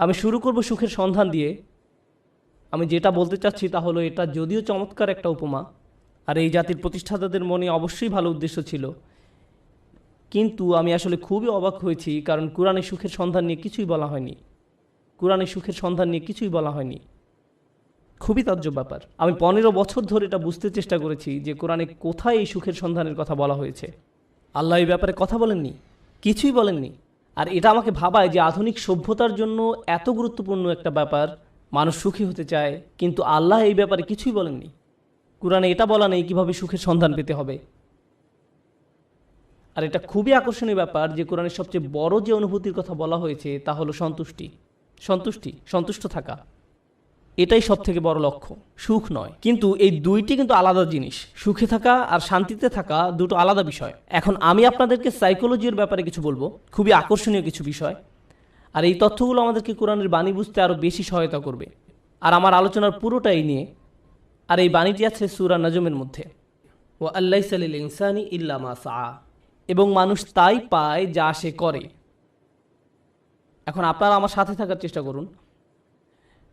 আমি শুরু করব সুখের সন্ধান দিয়ে। আমি যেটা বলতে চাচ্ছি তা হলো, এটা যদিও চমৎকার একটা উপমা, আর এই জাতির প্রতিষ্ঠাতাদের মনে অবশ্যই ভালো উদ্দেশ্য ছিল, কিন্তু আমি আসলে খুবই অবাক হয়েছি, কারণ কোরআনে সুখের সন্ধান নিয়ে কিছুই বলা হয়নি। কোরআনে সুখের সন্ধান নিয়ে কিছুই বলা হয়নি। খুবই তাজ্জব ব্যাপার। আমি 15 বছর ধরে এটা বুঝতে চেষ্টা করেছি যে কোরআনে কোথায় এই সুখের সন্ধানের কথা বলা হয়েছে। আল্লাহ এই ব্যাপারে কথা বলেননি, কিছুই বলেননি। আর এটা আমাকে ভাবায় যে আধুনিক সভ্যতার জন্য এত গুরুত্বপূর্ণ একটা ব্যাপার, মানুষ সুখী হতে চায়, কিন্তু আল্লাহ এই ব্যাপারে কিছুই বলেননি। কোরআনে এটা বলা নেই কীভাবে সুখের সন্ধান পেতে হবে। আর এটা খুবই আকর্ষণীয় ব্যাপার যে কোরআনের সবচেয়ে বড় যে অনুভূতির কথা বলা হয়েছে তা হলো সন্তুষ্টি। সন্তুষ্ট থাকা, এটাই সব থেকে বড় লক্ষ্য, সুখ নয়। কিন্তু এই দুইটি কিন্তু আলাদা জিনিস। সুখে থাকা আর শান্তিতে থাকা দুটো আলাদা বিষয়। এখন আমি আপনাদেরকে সাইকোলজির ব্যাপারে কিছু বলবো, খুবই আকর্ষণীয় কিছু বিষয়। আর এই তথ্যগুলো আমাদেরকে কোরআনের বাণী বুঝতে আরও বেশি সহায়তা করবে। আর আমার আলোচনার পুরোটাই নিয়ে। আর এই বাণীটি আছে সূরা নজমের মধ্যে, ওয়া আল্লাইসা লিল ইনসানি ইল্লা মা সাআ, এবং মানুষ তাই পায় যা সে করে। এখন আপনারা আমার সাথে থাকার চেষ্টা করুন।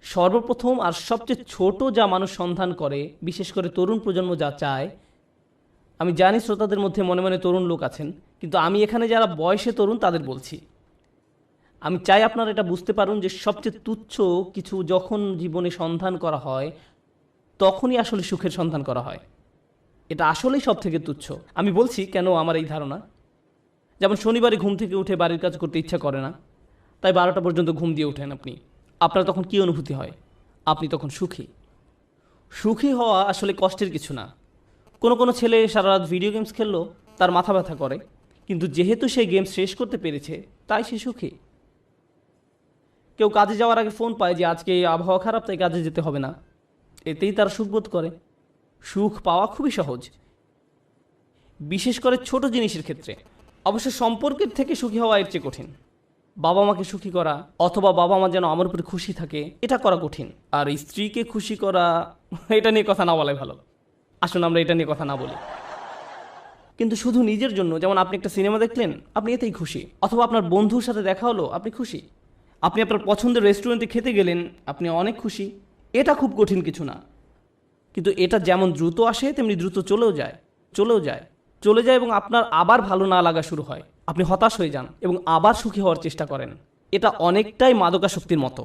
সর্বপ্রথম আর সবচেয়ে ছোট যা মানুষ সন্ধান করে, বিশেষ করে তরুণ প্রজন্ম যা চায়, আমি জানি শ্রোতাদের মধ্যে মনে মনে তরুণ লোক আছেন, কিন্তু আমি এখানে যারা বয়সে তরুণ তাদের বলছি। আমি চাই আপনারা এটা বুঝতে পারুন যে সবচেয়ে তুচ্ছ কিছু যখন জীবনে সন্ধান করা হয়, তখনই আসলে সুখের সন্ধান করা হয়। এটা আসলেই সব থেকে তুচ্ছ। আমি বলছি কেন আমার এই ধারণা। যেমন শনিবারে ঘুম থেকে উঠে বাড়ির কাজ করতে ইচ্ছা করে না, তাই 12টা পর্যন্ত ঘুম দিয়ে ওঠেন আপনি। আপনার তখন কী অনুভূতি হয়? আপনি তখন সুখী। সুখী হওয়া আসলে কষ্টের কিছু না। কোনো ছেলে সারা রাত ভিডিও গেমস খেললো, তার মাথা ব্যথা করে, কিন্তু যেহেতু সে গেম শেষ করতে পেরেছে তাই সে সুখী। কেউ কাজে যাওয়ার আগে ফোন পায় যে আজকে আবহাওয়া খারাপ, তাই কাজে যেতে হবে না, এতেই তারা সুখবোধ করে। সুখ পাওয়া খুবই সহজ, বিশেষ করে ছোট জিনিসের ক্ষেত্রে। অবশ্য সম্পর্কের থেকে সুখী হওয়া এর চেয়ে কঠিন। বাবা মাকে সুখী করা, অথবা বাবা মা যেন আমার উপরে খুশি থাকে, এটা করা কঠিন। আর স্ত্রীকে খুশি করা, এটা নিয়ে কথা না বলাই ভালো। আসুন আমরা এটা নিয়ে কথা না বলি। কিন্তু শুধু নিজের জন্য, যেমন আপনি একটা সিনেমা দেখলেন, আপনি এতেই খুশি। অথবা আপনার বন্ধুর সাথে দেখা হলো, আপনি খুশি। আপনি আপনার পছন্দের রেস্টুরেন্টে খেতে গেলেন, আপনি অনেক খুশি। এটা খুব কঠিন কিছু না। কিন্তু এটা যেমন দ্রুত আসে তেমনি দ্রুত চলে যায় এবং আপনার আবার ভালো না লাগা শুরু হয়। আপনি হতাশ হয়ে যান এবং আবার সুখী হওয়ার চেষ্টা করেন। এটা অনেকটাই মাদকাসক্তির মতো,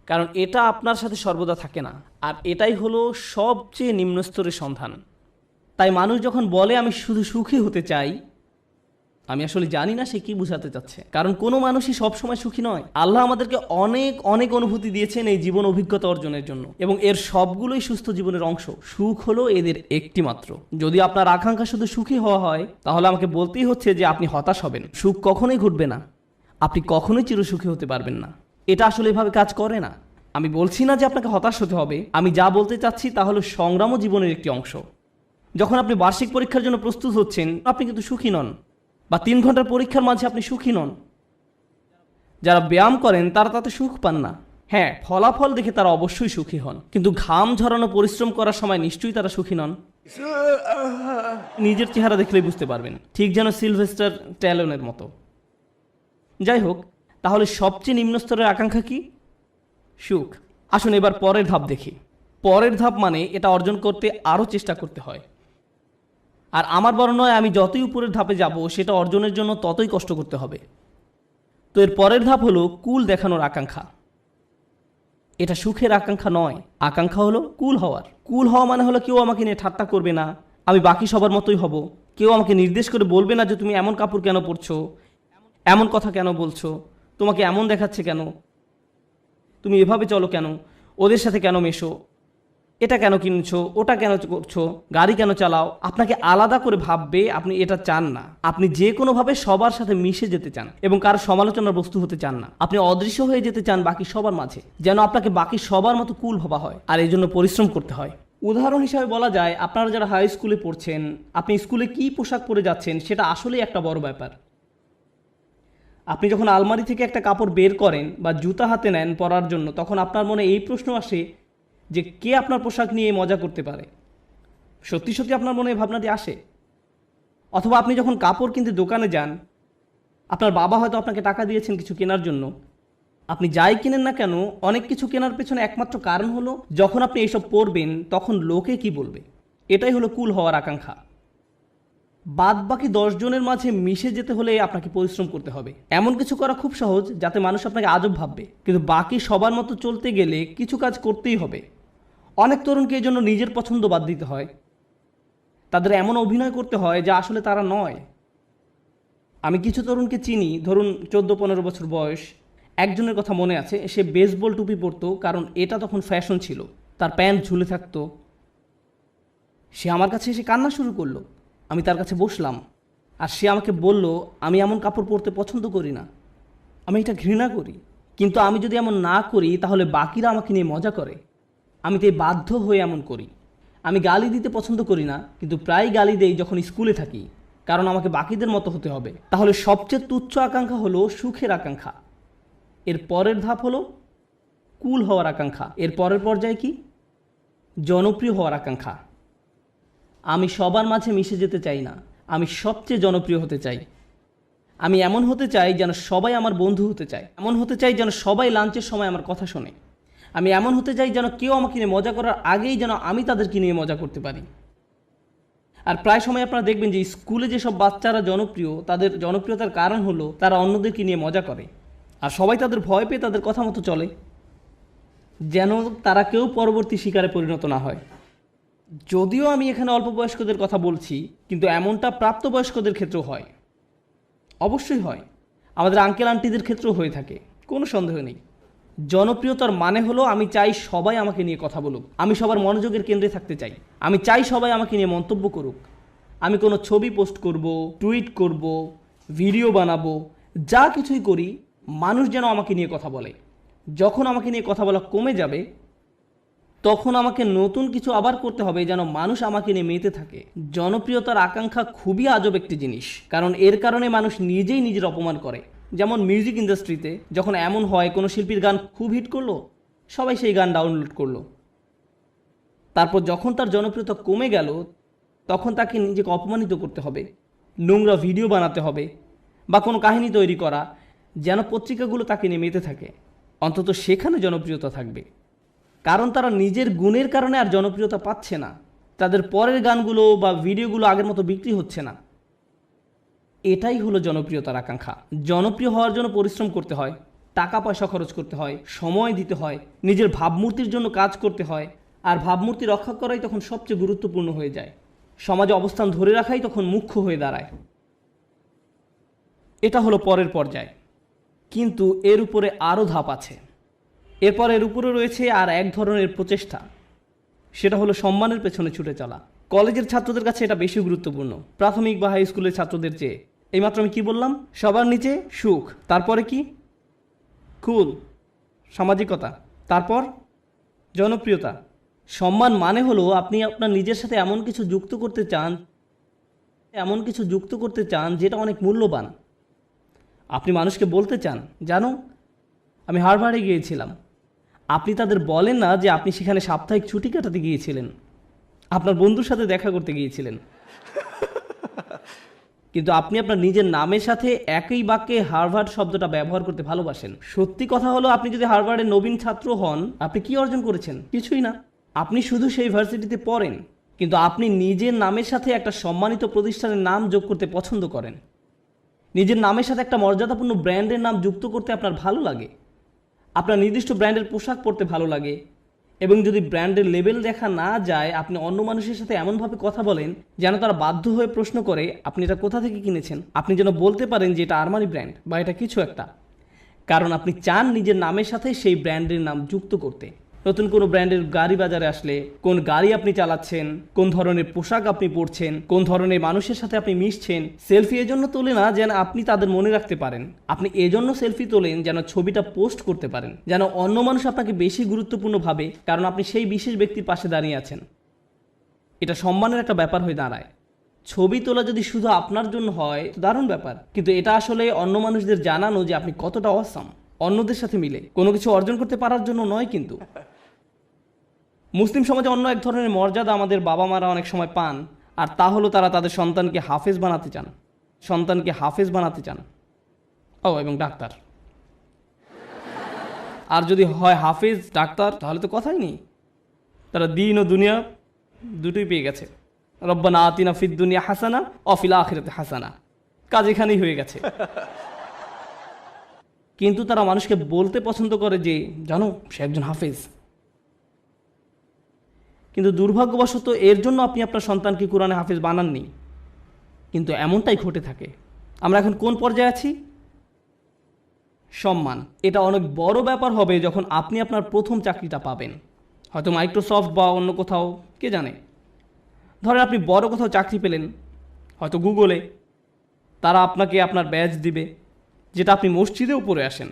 কারণ এটা আপনার সাথে সর্বদা থাকে না। আর এটাই হলো সবচেয়ে নিম্ন স্তরের সন্ধান। তাই মানুষ যখন বলে আমি শুধু সুখী হতে চাই, আমি আসলে জানি না সে কি বোঝাতে চাচ্ছে। কারণ কোনো মানুষই সবসময় সুখী নয়। আল্লাহ আমাদেরকে অনেক অনেক অনুভূতি দিয়েছেন এই জীবন অভিজ্ঞতা অর্জনের জন্য, এবং এর সবগুলোই সুস্থ জীবনের অংশ। সুখ হলো এদের একটি মাত্র। যদি আপনার আকাঙ্ক্ষা শুধু সুখী হওয়া হয়, তাহলে আমাকে বলতেই হচ্ছে যে আপনি হতাশ হবেন। সুখ কখনোই ঘটবে না, আপনি কখনোই চিরসুখী হতে পারবেন না। এটা আসলে এভাবে কাজ করে না। আমি বলছি না যে আপনাকে হতাশ হতে হবে। আমি যা বলতে চাচ্ছি তা হলো সংগ্রামও জীবনের একটি অংশ। যখন আপনি বার্ষিক পরীক্ষার জন্য প্রস্তুত হচ্ছেন, আপনি কিন্তু সুখী নন। বা 3 ঘন্টার পরীক্ষার মাঝে আপনি সুখী নন। যারা ব্যায়াম করেন তারা তাতে সুখ পান না। হ্যাঁ, ফলাফল দেখে তারা অবশ্যই সুখী হন, কিন্তু ঘাম ঝরানো পরিশ্রম করার সময় নিশ্চয়ই তারা সুখী নন। নিজের চেহারা দেখলেই বুঝতে পারবেন, ঠিক যেন সিলভেস্টার স্ট্যালোনের মতো। যাই হোক, তাহলে সবচেয়ে নিম্ন স্তরের আকাঙ্ক্ষা কি? সুখ। আসুন এবার পরের ধাপ দেখি। পরের ধাপ মানে এটা অর্জন করতে আরও চেষ্টা করতে হয়। আর আমার বর্ণনায় আমি যতই উপরের ধাপে যাব, সেটা অর্জনের জন্য ততই কষ্ট করতে হবে। তো এর পরের ধাপ হলো কুল দেখানোর আকাঙ্ক্ষা। এটা সুখের আকাঙ্ক্ষা নয়, আকাঙ্ক্ষা হলো কুল হওয়ার। কুল হওয়া মানে হলো কেউ আমাকে নিয়ে ঠাট্টা করবে না, আমি বাকি সবার মতোই হব। কেউ আমাকে নির্দেশ করে বলবে না যে তুমি এমন কাপড় কেন পরছো, এমন কথা কেন বলছো, তোমাকে এমন দেখাচ্ছে কেন, তুমি এভাবে চলো কেন, ওদের সাথে কেন মেশো, এটা কেন কিনছো, ওটা কেন করছো, গাড়ি কেন চালাও। আপনাকে আলাদা করে ভাববে, আপনি এটা চান না। আপনি যে কোনোভাবে সবার সাথে মিশে যেতে চান এবং কারো সমালোচনার বস্তু হতে চান না। আপনি অদৃশ্য হয়ে যেতে চান বাকি সবার মাঝে, যেন আপনাকে বাকি সবার মতো কুল ভাবা হয়। আর এই জন্য পরিশ্রম করতে হয়। উদাহরণ হিসাবে বলা যায়, আপনারা যারা হাই স্কুলে পড়ছেন, আপনি স্কুলে কী পোশাক পরে যাচ্ছেন সেটা আসলেই একটা বড় ব্যাপার। আপনি যখন আলমারি থেকে একটা কাপড় বের করেন বা জুতা হাতে নেন পরার জন্য, তখন আপনার মনে এই প্রশ্ন আসে যে কে আপনার পোশাক নিয়ে মজা করতে পারে। সত্যি সত্যি আপনার মনে এই ভাবনাটি আসে? অথবা আপনি যখন কাপড় কিনতে দোকানে যান, আপনার বাবা হয়তো আপনাকে টাকা দিয়েছেন কিছু কেনার জন্য, আপনি যাই কিনেন না কেন, অনেক কিছু কেনার পেছনে একমাত্র কারণ হলো যখন আপনি এইসব পরবেন তখন লোকে কি বলবে। এটাই হলো কুল হওয়ার আকাঙ্ক্ষা। বাদ বাকি 10 জনের মাঝে মিশে যেতে হলে আপনাকে পরিশ্রম করতে হবে। এমন কিছু করা খুব সহজ যাতে মানুষ আপনাকে আজব ভাববে, কিন্তু বাকি সবার মতো চলতে গেলে কিছু কাজ করতেই হবে। অনেক তরুণকে এই জন্য নিজের পছন্দ বাদ দিতে হয়, তাদের এমন অভিনয় করতে হয় যা আসলে তারা নয়। আমি কিছু তরুণকে চিনি, ধরুন 14-15 বছর বয়স। একজনের কথা মনে আছে, সে বেসবল টুপি পরতো কারণ এটা তখন ফ্যাশন ছিল, তার প্যান্ট ঝুলে থাকতো। সে আমার কাছে এসে কান্না শুরু করলো। আমি তার কাছে বসলাম, আর সে আমাকে বলল, আমি এমন কাপড় পরতে পছন্দ করি না, আমি এটা ঘৃণা করি। কিন্তু আমি যদি এমন না করি তাহলে বাকিরা আমাকে নিয়ে মজা করে, আমি তাই বাধ্য হয়ে এমন করি। আমি গালি দিতে পছন্দ করি না, কিন্তু প্রায় গালি দেই যখন স্কুলে থাকি, কারণ আমাকে বাকিদের মতো হতে হবে। তাহলে সবচেয়ে তুচ্ছ আকাঙ্ক্ষা হলো সুখের আকাঙ্ক্ষা। এর পরের ধাপ হলো কুল হওয়ার আকাঙ্ক্ষা। এর পরের পর্যায়ে কি? জনপ্রিয় হওয়ার আকাঙ্ক্ষা। আমি সবার মাঝে মিশে যেতে চাই না, আমি সবচেয়ে জনপ্রিয় হতে চাই। আমি এমন হতে চাই যেন সবাই আমার বন্ধু হতে চায়, এমন হতে চাই যেন সবাই লাঞ্চের সময় আমার কথা শোনে। আমি এমন হতে চাই যেন কেউ আমাকে নিয়ে মজা করার আগেই যেন আমি তাদেরকে নিয়ে মজা করতে পারি। আর প্রায় সময় আপনারা দেখবেন যে স্কুলে যেসব বাচ্চারা জনপ্রিয়, তাদের জনপ্রিয়তার কারণ হলো তারা অন্যদেরকে নিয়ে মজা করে, আর সবাই তাদের ভয় পেয়ে তাদের কথা মতো চলে, যেন তারা কেউ পরবর্তী শিকারে পরিণত না হয়। যদিও আমি এখানে অল্প বয়স্কদের কথা বলছি, কিন্তু এমনটা প্রাপ্তবয়স্কদের ক্ষেত্রেও হয়, অবশ্যই হয়। আমাদের আঙ্কেল আন্টিদের ক্ষেত্রেও হয়ে থাকে, কোনো সন্দেহ নেই। জনপ্রিয়তার মানে হলো আমি চাই সবাই আমাকে নিয়ে কথা বলুক, আমি সবার মনোযোগের কেন্দ্রে থাকতে চাই, আমি চাই সবাই আমাকে নিয়ে মন্তব্য করুক। আমি কোনো ছবি পোস্ট করব, টুইট করব, ভিডিও বানাবো, যা কিছুই করি মানুষ যেন আমাকে নিয়ে কথা বলে। যখন আমাকে নিয়ে কথা বলা কমে যাবে তখন আমাকে নতুন কিছু আবার করতে হবে যেন মানুষ আমাকে নিয়ে মেতে থাকে। জনপ্রিয়তার আকাঙ্ক্ষা খুবই আজব একটি জিনিস, কারণ এর কারণে মানুষ নিজেই নিজের অপমান করে। যেমন মিউজিক ইন্ডাস্ট্রিতে যখন এমন হয় কোনো শিল্পীর গান খুব হিট করলো, সবাই সেই গান ডাউনলোড করলো, তারপর যখন তার জনপ্রিয়তা কমে গেল তখন তাকে নিজেকে অপমানিত করতে হবে, নোংরা ভিডিও বানাতে হবে বা কোনো কাহিনী তৈরি করা যেন পত্রিকাগুলো তাকে নিয়ে মেতে থাকে। অন্তত সেখানে জনপ্রিয়তা থাকবে, কারণ তারা নিজের গুণের কারণে আর জনপ্রিয়তা পাচ্ছে না, তাদের পরের গানগুলো বা ভিডিওগুলো আগের মতো বিক্রি হচ্ছে না। এটাই হলো জনপ্রিয়তার আকাঙ্ক্ষা। জনপ্রিয় হওয়ার জন্য পরিশ্রম করতে হয়, টাকা পয়সা খরচ করতে হয়, সময় দিতে হয়, নিজের ভাবমূর্তির জন্য কাজ করতে হয়, আর ভাবমূর্তি রক্ষা করাই তখন সবচেয়ে গুরুত্বপূর্ণ হয়ে যায়। সমাজে অবস্থান ধরে রাখাই তখন মুখ্য হয়ে দাঁড়ায়। এটা হলো পরের পর্যায়, কিন্তু এর উপরে আরও ধাপ আছে। এরপর এর উপরে রয়েছে আর এক ধরনের প্রচেষ্টা, সেটা হলো সম্মানের পেছনে ছুটে চলা। কলেজের ছাত্রদের কাছে এটা বেশি গুরুত্বপূর্ণ প্রাথমিক বা হাই স্কুলের ছাত্রদের চেয়ে। এইমাত্র আমি কি বললাম? সবার নিচে সুখ, তারপরে কি? কুল, সামাজিকতা, তারপর জনপ্রিয়তা। সম্মান মানে হলো আপনি আপনার নিজের সাথে এমন কিছু যুক্ত করতে চান যেটা অনেক মূল্যবান। আপনি মানুষকে বলতে চান, জানো আমি হার্ভার্ডে গিয়েছিলাম। আপনি তাদের বলেন না যে আপনি সেখানে সাপ্তাহিক ছুটি কাটাতে গিয়েছিলেন, আপনার বন্ধুর সাথে দেখা করতে গিয়েছিলেন, কিন্তু আপনি আপনার নিজের নামের সাথে একই বাক্যে হার্ভার্ড শব্দটা ব্যবহার করতে ভালোবাসেন। সত্যি কথা হলো আপনি যদি হার্ভার্ডের নবীন ছাত্র হন, আপনি কি অর্জন করেছেন? কিছুই না। আপনি শুধু সেই ভার্সিটিতে পড়েন, কিন্তু আপনি নিজের নামের সাথে একটা সম্মানিত প্রতিষ্ঠানের নাম যোগ করতে পছন্দ করেন। নিজের নামের সাথে একটা মর্যাদাপূর্ণ ব্র্যান্ডের নাম যুক্ত করতে আপনার ভালো লাগে। আপনার নির্দিষ্ট ব্র্যান্ডের পোশাক পরতে ভালো লাগে, এবং যদি ব্র্যান্ডের লেবেল দেখা না যায় আপনি অন্য মানুষের সাথে এমনভাবে কথা বলেন যেন তারা বাধ্য হয়ে প্রশ্ন করে আপনি এটা কোথা থেকে কিনেছেন। আপনি যেন বলতে পারেন যে এটা আরমানি ব্র্যান্ড বা এটা কিছু একটা, কারণ আপনি চান নিজের নামের সাথে সেই ব্র্যান্ডের নাম যুক্ত করতে। নতুন কোনো ব্র্যান্ডের গাড়ি বাজারে আসলে কোন গাড়ি আপনি চালাচ্ছেন, কোন ধরনের পোশাক আপনি পরছেন, কোন ধরনের মানুষের সাথে আপনি মিশছেন। সেলফি এজন্য তোলে না যেন আপনি তাদের মনে রাখতে পারেন, আপনি এজন্য সেলফি তোলেন যেন ছবিটা পোস্ট করতে পারেন, যেন অন্য মানুষ আপনাকে বেশি গুরুত্বপূর্ণ ভাবে, কারণ আপনি সেই বিশেষ ব্যক্তির পাশে দাঁড়িয়ে আছেন। এটা সম্মানের একটা ব্যাপার হয়ে দাঁড়ায়। ছবি তোলা যদি শুধু আপনার জন্য হয় তো দারুণ ব্যাপার, কিন্তু এটা আসলে অন্য মানুষদের জানানো যে আপনি কতটা অসাম, অন্যদের সাথে মিলে কোনো কিছু অর্জন করতে পারার জন্য নয়। কিন্তু মুসলিম সমাজে অন্য এক ধরনের মর্যাদা আমাদের বাবা মারা অনেক সময় পান, আর তা হলো তারা তাদের সন্তানকে হাফেজ বানাতে চান। ও এবং ডাক্তার। আর যদি হয় হাফেজ ডাক্তার তাহলে তো কথাই নেই, তারা দিন ও দুনিয়া দুটোই পেয়ে গেছে। রব্বানা আতিনা ফিদ দুনিয়া হাসানা ও ফিল আখিরাতি হাসানা, কাজ এখানেই হয়ে গেছে। কিন্তু তারা মানুষকে বলতে পছন্দ করে যে জানো সে একজন হাফেজ। কিন্তু দুর্ভাগ্যবশত এর জন্য আপনি আপনার সন্তানকে কোরআনে হাফেজ বানাননি। কিন্তু এমনটাই ঘটে থাকে। আমরা এখন কোন পর্যায়ে আছি? সম্মান। এটা অনেক বড় ব্যাপার হবে যখন আপনি আপনার প্রথম চাকরিটা পাবেন, হয়তো মাইক্রোসফট বা অন্য কোথাও, কে জানে। ধরেন আপনি বড় কোথাও চাকরি পেলেন, হয়তো গুগলে, তারা আপনাকে আপনার ব্যাজ দিবে, যেটা আপনি মসজিদেও পড়ে আসেন।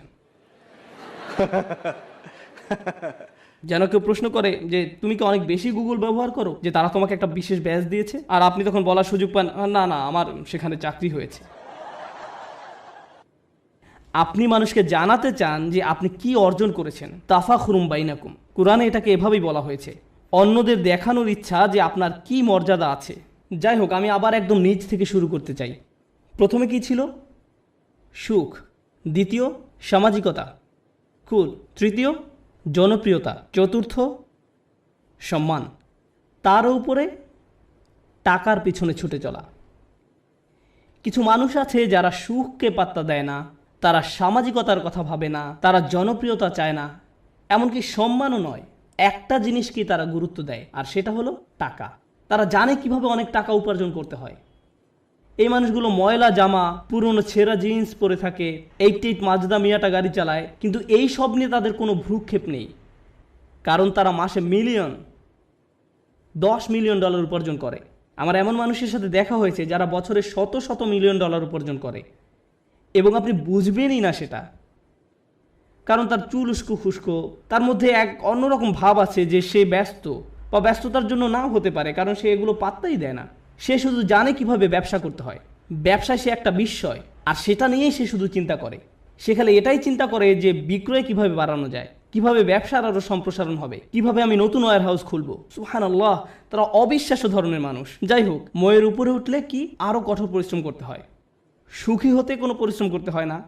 যেন কেউ প্রশ্ন করে যে তুমি কি অনেক বেশি গুগল ব্যবহার করো যে তারা তোমাকে একটা বিশেষ ব্যাজ দিয়েছে, আর আপনি তখন বলার সুযোগ পান না না আমার সেখানে চাকরি হয়েছে। আপনি মানুষকে জানাতে চান যে আপনি কি অর্জন করেছেন। তাফাখুরুম বাইনাকুম, কোরআনে এটাকে এভাবেই বলা হয়েছে, অন্যদের দেখানোর ইচ্ছা যে আপনার কি মর্যাদা আছে। যাই হোক, আমি আবার একদম নিচ থেকে শুরু করতে চাই। প্রথমে কি ছিল? সুখ। দ্বিতীয়, সামাজিকতা। কুল। তৃতীয়, জনপ্রিয়তা। চতুর্থ, সম্মান। তার উপরে টাকার পিছনে ছুটে চলা। কিছু মানুষ আছে যারা সুখকে পাত্তা দেয় না, তারা সামাজিকতার কথা ভাবে না, তারা জনপ্রিয়তা চায় না, এমনকি সম্মানও নয়। একটা জিনিসকে তারা গুরুত্ব দেয়, আর সেটা হলো টাকা। তারা জানে কিভাবে অনেক টাকা উপার্জন করতে হয়। এই মানুষগুলো ময়লা জামা, পুরনো ছেঁড়া জিন্স পরে থাকে, 88 মাজদা মিয়াটা গাড়ি চালায়, কিন্তু এই সব নিয়ে তাদের কোনো ভ্রুক্ষেপ নেই, কারণ তারা মাসে $10 মিলিয়ন উপার্জন করে। আমার এমন মানুষের সাথে দেখা হয়েছে যারা বছরে শত শত মিলিয়ন ডলার উপার্জন করে, এবং আপনি বুঝবেনই না সেটা, কারণ তার চুল উস্কো খুস্কো, তার মধ্যে এক অন্যরকম ভাব আছে যে সে ব্যস্ত, বা ব্যস্ততার জন্য নাও হতে পারে, কারণ সে এগুলো পাত্তাই দেয় না। সে শুধু জানে কিভাবে ব্যবসা করতে হয়। ব্যবসায় সে একটা বিস্ময়, আর সেটা নিয়েই সে শুধু চিন্তা করে। সে খালি এটাই চিন্তা করে যে বিক্রয় কিভাবে বাড়ানো যায়, কিভাবে ব্যবসার আরও সম্প্রসারণ হবে, কিভাবে আমি নতুন ওয়্যার হাউস খুলবো। সুবহানাল্লাহ, তারা অবিশ্বাস্য ধরনের মানুষ। যাই হোক, ময়ের উপরে উঠলে কি আরও কঠোর পরিশ্রম করতে হয়। সুখী হতে কোনো পরিশ্রম করতে হয় না,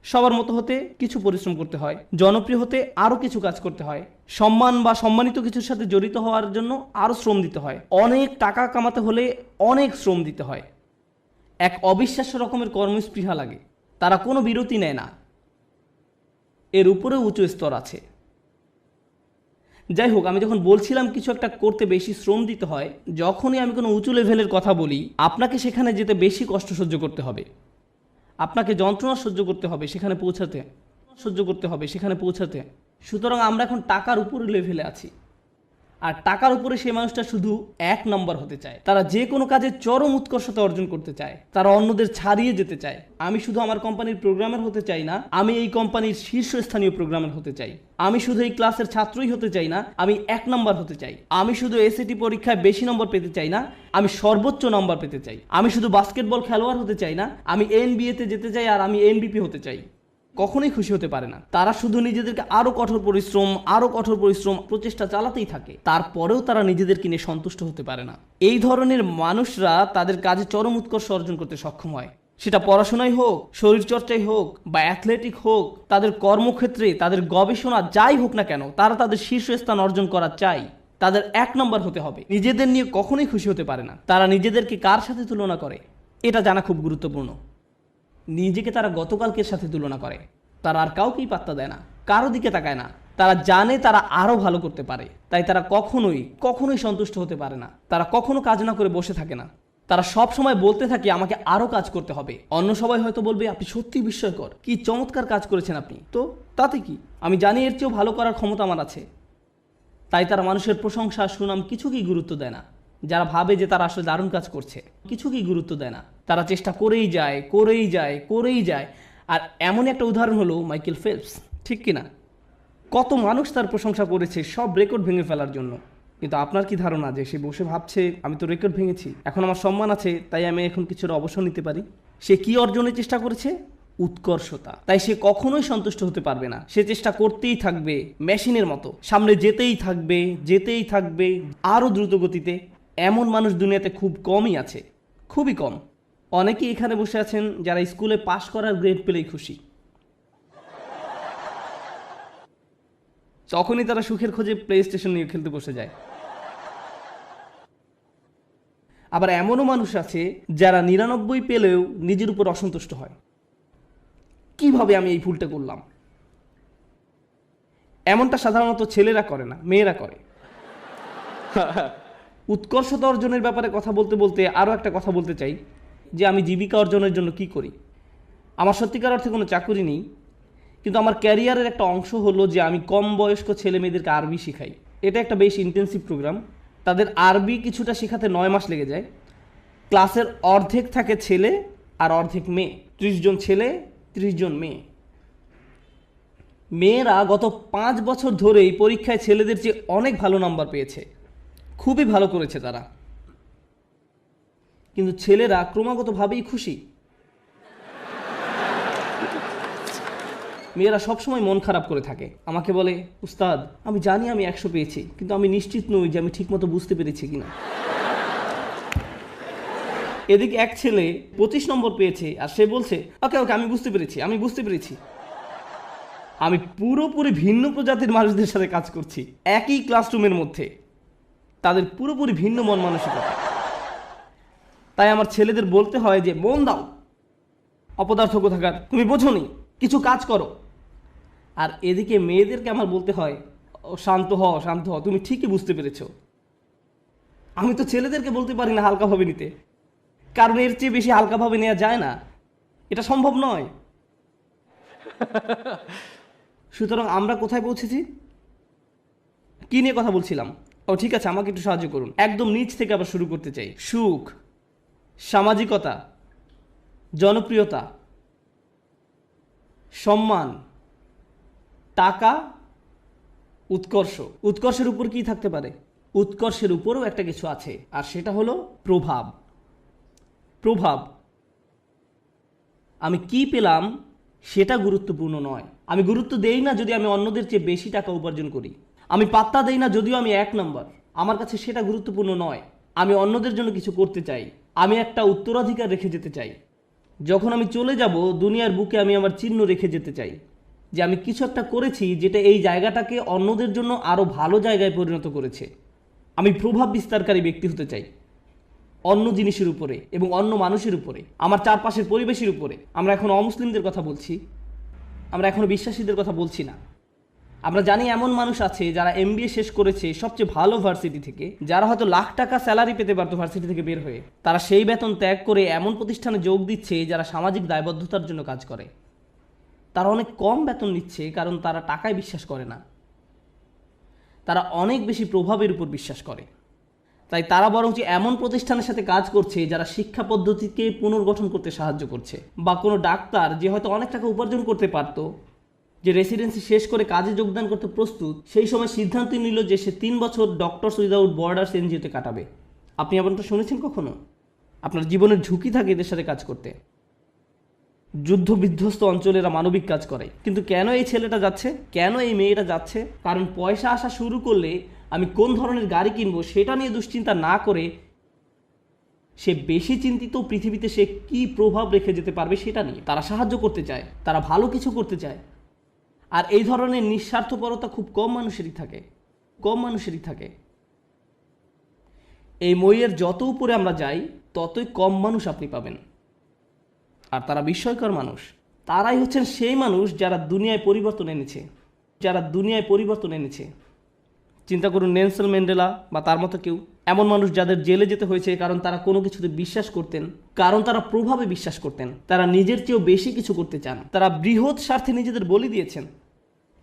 সবার মতো হতে কিছু পরিশ্রম করতে হয়, জনপ্রিয় হতে আরও কিছু কাজ করতে হয়, সম্মান বা সম্মানিত কিছুর সাথে জড়িত হওয়ার জন্য আরও শ্রম দিতে হয়, অনেক টাকা কামাতে হলে অনেক শ্রম দিতে হয়। এক অবিশ্বাস্য রকমের কর্মস্পৃহা লাগে, তারা কোনো বিরতি নেয় না। এর উপরে উঁচু স্তর আছে। যাই হোক, আমি যখন বলছিলাম কিছু একটা করতে বেশি শ্রম দিতে হয়, যখনই আমি কোনো উঁচু লেভেলের কথা বলি, আপনাকে সেখানে যেতে বেশি কষ্ট সহ্য করতে হবে, আপনাকে যন্ত্রণা সহ্য করতে হবে সেখানে পৌঁছাতে। সুতরাং আমরা এখন টাকার উপরে লেভেলে আছি, আর টাকার উপরে সেই মানুষটা শুধু 1 নম্বর হতে চায়। তারা যে কোনো কাজে চরম উৎকর্ষতা অর্জন করতে চায়, তারা অন্যদের ছাড়িয়ে যেতে চায়। আমি শুধু আমার কোম্পানির প্রোগ্রামার হতে চাই না, আমি এই কোম্পানির শীর্ষস্থানীয় প্রোগ্রামার হতে চাই। আমি শুধু এই ক্লাসের ছাত্রই হতে চাই না, আমি 1 নম্বর হতে চাই। আমি শুধু এসএটি পরীক্ষায় বেশি নম্বর পেতে চাই না, আমি সর্বোচ্চ নম্বর পেতে চাই। আমি শুধু বাস্কেটবল খেলোয়াড় হতে চাই না, আমি এনবিএতে যেতে চাই, আর আমি এনবিপি হতে চাই। কখনোই খুশি হতে পারে না। তারা শুধু নিজেদেরকে আরো কঠোর পরিশ্রম প্রচেষ্টা চালাতেই থাকে, তারপরেও তারা নিজেদেরকে নিয়ে সন্তুষ্ট হতে পারে না। এই ধরনের মানুষরা তাদের কাজে চরম উৎকর্ষ অর্জন করতে সক্ষম হয়, সেটা পড়াশোনায় হোক, শরীরচর্চায় হোক, বা অ্যাথলেটিক হোক, তাদের কর্মক্ষেত্রে, তাদের গবেষণা যাই হোক না কেন, তারা তাদের শীর্ষস্থান অর্জন করা চাই। তাদের 1 নম্বর হতে হবে। নিজেদের নিয়ে কখনোই খুশি হতে পারে না। তারা নিজেদেরকে কার সাথে তুলনা করে এটা জানা খুব গুরুত্বপূর্ণ। নিজেকে তারা গতকালকের সাথে তুলনা করে। তারা আর কাউকেই পাত্তা দেয় না, কারো দিকে তাকায় না। তারা জানে তারা আরও ভালো করতে পারে, তাই তারা কখনোই সন্তুষ্ট হতে পারে না। তারা কখনো কাজ না করে বসে থাকে না। তারা সব সময় বলতে থাকে আমাকে আরও কাজ করতে হবে। অন্য সবাই হয়তো বলবে আপনি সত্যিই বিস্ময়কর, কি চমৎকার কাজ করেছেন আপনি, তো তাতে কি, আমি জানি এর চেয়েও ভালো করার ক্ষমতা আমার আছে। তাই তারা মানুষের প্রশংসা, সুনাম কিছুকেই গুরুত্ব দেয় না। যারা ভাবে যে তারা আসলে দারুণ কাজ করছে, কিছুকেই গুরুত্ব দেয় না। তারা চেষ্টা করেই যায়। আর এমন একটা উদাহরণ হলো মাইকেল ফেলপস, ঠিক কিনা? কত মানুষ তার প্রশংসা করেছে সব রেকর্ড ভেঙে ফেলার জন্য, কিন্তু আপনার কি ধারণা যে সে বসে ভাবছে আমি তো রেকর্ড ভেঙেছি, এখন আমার সম্মান আছে, তাই আমি এখন কিছুটা অবসর নিতে পারি? সে কি অর্জনের চেষ্টা করেছে? উৎকর্ষতা। তাই সে কখনোই সন্তুষ্ট হতে পারবে না। সে চেষ্টা করতেই থাকবে মেশিনের মতো, সামনে যেতেই থাকবে আরও দ্রুত গতিতে। এমন মানুষ দুনিয়াতে খুব কমই আছে, খুবই কম। অনেকেই এখানে বসে আছেন যারা স্কুলে পাশ করার গ্রেড পেলেই খুশি। তখনই তারা সুখের খোঁজে প্লে স্টেশন নিয়ে খেলতে বসে যায়। আবার এমনও মানুষ আছে যারা 99 পেলেও নিজের উপর অসন্তুষ্ট হয়, কিভাবে আমি এই ভুলটা করলাম। এমনটা সাধারণত ছেলেরা করে না, মেয়েরা করে। উৎকর্ষতা অর্জনের ব্যাপারে কথা বলতে বলতে আরও একটা কথা বলতে চাই, যে আমি জীবিকা অর্জনের জন্য কি করি। আমার সত্যিকার অর্থে কোনো চাকরি নেই, কিন্তু আমার ক্যারিয়ারের একটা অংশ হলো যে আমি কম বয়স্ক ছেলে মেয়েদেরকে আরবি শেখাই। এটা একটা বেশ ইন্টেন্সিভ প্রোগ্রাম। তাদের আরবি কিছুটা শেখাতে 9 মাস লেগে যায়। ক্লাসের অর্ধেক থাকে ছেলে আর অর্ধেক মেয়ে, 30 জন ছেলে 30 জন মেয়ে। মেয়েরা গত 5 বছর ধরেই পরীক্ষায় ছেলেদের চেয়ে অনেক ভালো নাম্বার পেয়েছে, খুবই ভালো করেছে তারা। কিন্তু ছেলেরা ক্রমাগতভাবেই খুশি। মেয়েরা সবসময় মন খারাপ করে থাকে, আমাকে বলে, উস্তাদ আমি জানি আমি 100 পেয়েছি, কিন্তু আমি নিশ্চিত নই যে আমি ঠিকমতো বুঝতে পেরেছি কিনা। এদিকে এক ছেলে 25 নম্বর পেয়েছে আর সে বলছে, ওকে ওকে আমি বুঝতে পেরেছি। আমি পুরোপুরি ভিন্ন প্রজাতির মানুষদের সাথে কাজ করছি, একই ক্লাসরুমের মধ্যে, তাদের পুরোপুরি ভিন্ন মন মানসিকতা। তাই আমার ছেলেদের বলতে হয় যে মন দাও, অপদার্থ কোথাকার, তুমি বোঝোনি, কিছু কাজ করো। আর এদিকে মেয়েদেরকে আমার বলতে হয়, ও শান্ত হও, তুমি ঠিকই বুঝতে পেরেছো। আমি তো ছেলেদেরকে বলতে পারি না হালকাভাবে নিতে, কারণ এর চেয়ে বেশি হালকাভাবে নেওয়া যায় না, এটা সম্ভব নয়। সুতরাং আমরা কোথায় পৌঁছেছি, কি নিয়ে কথা বলছিলাম? ও ঠিক আছে, আমাকে একটু সাহায্য করুন। একদম নিচ থেকে আবার শুরু করতে চাই। সুখ, সামাজিকতা, জনপ্রিয়তা, সম্মান, টাকা, উৎকর্ষ। উৎকর্ষের উপর কি থাকতে পারে? উৎকর্ষের উপরেও একটা কিছু আছে, আর সেটা হলো প্রভাব। আমি কি পেলাম সেটা গুরুত্বপূর্ণ নয়। আমি গুরুত্ব দেই না যদি আমি অন্যদের চেয়ে বেশি টাকা উপার্জন করি। আমি পাত্তা দেই না যদিও আমি 1 নম্বর। আমার কাছে সেটা গুরুত্বপূর্ণ নয়। আমি অন্যদের জন্য কিছু করতে চাই, আমি একটা উত্তরাধিকার রেখে যেতে চাই। যখন আমি চলে যাব দুনিয়ার বুকে আমি আমার চিহ্ন রেখে যেতে চাই, যে আমি কিছু একটা করেছি যেটা এই জায়গাটাকে অন্যদের জন্য আরও ভালো জায়গায় পরিণত করেছে। আমি প্রভাব বিস্তারকারী ব্যক্তি হতে চাই, অন্য জিনিসের উপরে এবং অন্য মানুষের উপরে, আমার চারপাশের পরিবেশের উপরে। আমরা এখন অমুসলিমদের কথা বলছি, আমরা এখনো বিশ্বাসীদের কথা বলছি না। আমরা জানি এমন মানুষ আছে যারা MBA শেষ করেছে সবচেয়ে ভালো ভার্সিটি থেকে, যারা হয়তো লাখ টাকা স্যালারি পেতে পারতো ভার্সিটি থেকে বের হয়ে, তারা সেই বেতন ত্যাগ করে এমন প্রতিষ্ঠানে যোগ দিচ্ছে যারা সামাজিক দায়বদ্ধতার জন্য কাজ করে। তারা অনেক কম বেতন নিচ্ছে কারণ তারা টাকায় বিশ্বাস করে না, তারা অনেক বেশি প্রভাবের উপর বিশ্বাস করে। তাই তারা বরঞ্চ এমন প্রতিষ্ঠানের সাথে কাজ করছে যারা শিক্ষা পদ্ধতিকে পুনর্গঠন করতে সাহায্য করছে। বা কোনো ডাক্তার যে হয়তো অনেক টাকা উপার্জন করতে পারত, যে রেসিডেন্সি শেষ করে কাজে যোগদান করতে প্রস্তুত, সেই সময় সিদ্ধান্ত নিল যে সে 3 বছর ডক্টরস উইদাউট বর্ডার্স NGO-তে কাটাবে। আপনি এমনটা শুনেছেন কখনো? আপনার জীবনের ঝুঁকি থাকে এদের সাথে কাজ করতে। যুদ্ধ বিধ্বস্ত অঞ্চলেরা মানবিক কাজ করে। কিন্তু কেন এই ছেলেটা যাচ্ছে, কেন এই মেয়েটা যাচ্ছে? কারণ পয়সা আসা শুরু করলে আমি কোন ধরনের গাড়ি কিনবো সেটা নিয়ে দুশ্চিন্তা না করে সে বেশি চিন্তিত পৃথিবীতে সে কি প্রভাব রেখে যেতে পারবে সেটা নিয়ে। তারা সাহায্য করতে চায়, তারা ভালো কিছু করতে চায়। আর এই ধরনের নিঃস্বার্থপরতা খুব কম মানুষেরই থাকে। এই মইয়ের যত উপরে আমরা যাই ততই কম মানুষ আপনি পাবেন। আর তারা বিস্ময়কর মানুষ। তারাই হচ্ছেন সেই মানুষ যারা দুনিয়ায় পরিবর্তন এনেছে। চিন্তা করুন, নেলসন ম্যান্ডেলা বা তার মতো কেউ, এমন মানুষ যাদের জেলে যেতে হয়েছে কারণ তারা কোনো কিছুতে বিশ্বাস করতেন, কারণ তারা প্রভাবে বিশ্বাস করতেন, তারা নিজের চেয়েও বেশি কিছু করতে চান, তারা বৃহৎ স্বার্থে নিজেদের বলি দিয়েছেন,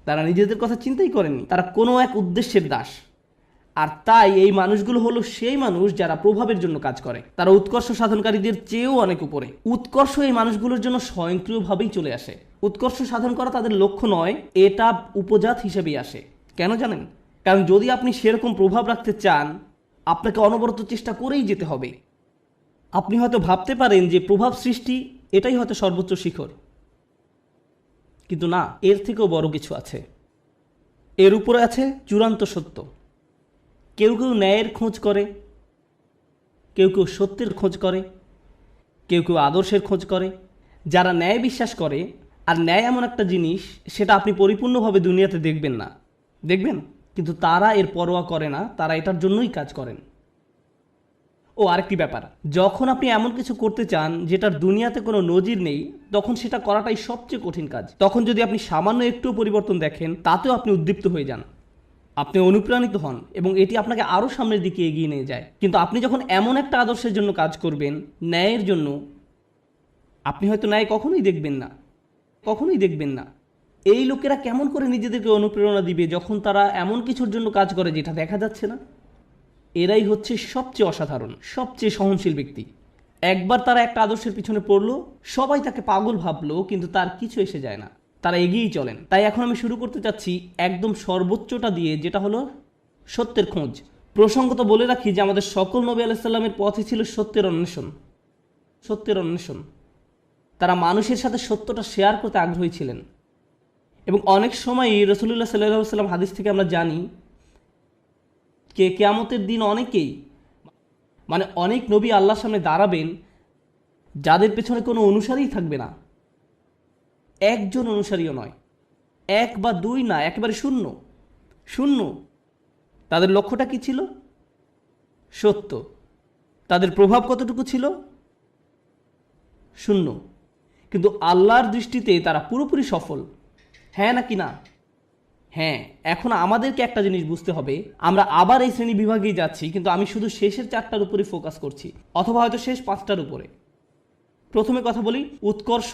তারা নিজেদের কথা চিন্তাই করেননি, তারা কোনো এক উদ্দেশ্যের দাস। আর তাই এই মানুষগুলো হলো সেই মানুষ যারা প্রভাবের জন্য কাজ করে। তারা উৎকর্ষ সাধনকারীদের চেয়েও অনেক উপরে। উৎকর্ষ এই মানুষগুলোর জন্য স্বয়ংক্রিয়ভাবেই চলে আসে। উৎকর্ষ সাধন করা তাদের লক্ষ্য নয়, এটা উপজাত হিসেবেই আসে। কেন জানেন? কারণ যদি আপনি সেরকম প্রভাব রাখতে চান, আপনাকে অনবরত চেষ্টা করেই যেতে হবে। আপনি হয়তো ভাবতে পারেন যে প্রভাব সৃষ্টি এটাই হয়তো সর্বোচ্চ শিখর, কিন্তু না, এর থেকেও বড় কিছু আছে। এর উপরে আছে চূড়ান্ত সত্য। কেউ কেউ ন্যায়ের খোঁজ করে, কেউ কেউ সত্যের খোঁজ করে, কেউ কেউ আদর্শের খোঁজ করে। যারা ন্যায় বিশ্বাস করে, আর ন্যায় এমন একটা জিনিস সেটা আপনি পরিপূর্ণভাবে দুনিয়াতে দেখবেন না, দেখবেন, কিন্তু তারা এর পরোয়া করে না, তারা এটার জন্যই কাজ করেন। ও আরেকটি ব্যাপার, যখন আপনি এমন কিছু করতে চান যেটার দুনিয়াতে কোনো নজির নেই, তখন সেটা করাটাই সবচেয়ে কঠিন কাজ। তখন যদি আপনি সামান্য একটু পরিবর্তন দেখেন, তাতেও আপনি উদ্দীপ্ত হয়ে যান, আপনি অনুপ্রাণিত হন এবং এটি আপনাকে আরও সামনের দিকে এগিয়ে নিয়ে যায়। কিন্তু আপনি যখন এমন একটা আদর্শের জন্য কাজ করবেন, ন্যায়ের জন্য, আপনি হয়তো ন্যায় কখনোই দেখবেন না, কখনোই দেখবেন না। এই লোকেরা কেমন করে নিজেদেরকে অনুপ্রেরণা দিবে যখন তারা এমন কিছুর জন্য কাজ করে যেটা দেখা যাচ্ছে না? এরাই হচ্ছে সবচেয়ে অসাধারণ, সবচেয়ে সহনশীল ব্যক্তি। একবার তারা একটা আদর্শের পিছনে পড়লো, সবাই তাকে পাগল ভাবলো, কিন্তু তার কিছু এসে যায় না, তারা এগিয়েই চলেন। তাই এখন আমি শুরু করতে চাচ্ছি একদম সর্বোচ্চটা দিয়ে, যেটা হলো সত্যের খোঁজ। প্রসঙ্গত বলে রাখি যে আমাদের সকল নবী আলাইহিস সালামের পথই ছিল সত্যের অন্বেষণ, সত্যের অন্বেষণ। তারা মানুষের সাথে সত্যটা শেয়ার করতে আগ্রহী ছিলেন। এবং অনেক সময়ই রাসূলুল্লাহ সাল্লাল্লাহু আলাইহি ওয়াসাল্লাম হাদিস থেকে আমরা জানি কিয়ামতের দিন অনেকেই, মানে অনেক নবী আল্লাহর সামনে দাঁড়াবেন যাদের পেছনে কোনো অনুসারীই থাকবে না, একজন অনুসারীও নয়, এক বা দুই না, একেবারে শূন্য, শূন্য। তাদের লক্ষ্যটা কি ছিল? সত্য। তাদের প্রভাব কতটুকু ছিল? শূন্য। কিন্তু আল্লাহর দৃষ্টিতে তারা পুরোপুরি সফল। হ্যাঁ নাকি না? হ্যাঁ। এখন আমাদেরকে একটা জিনিস বুঝতে হবে, আমরা আবার এই শ্রেণী বিভাগেই যাচ্ছি, কিন্তু আমি শুধু শেষের 4টার উপরে ফোকাস করছি, অথবা হয়তো শেষ 5টার উপরে। প্রথমে কথা বলি উৎকর্ষ।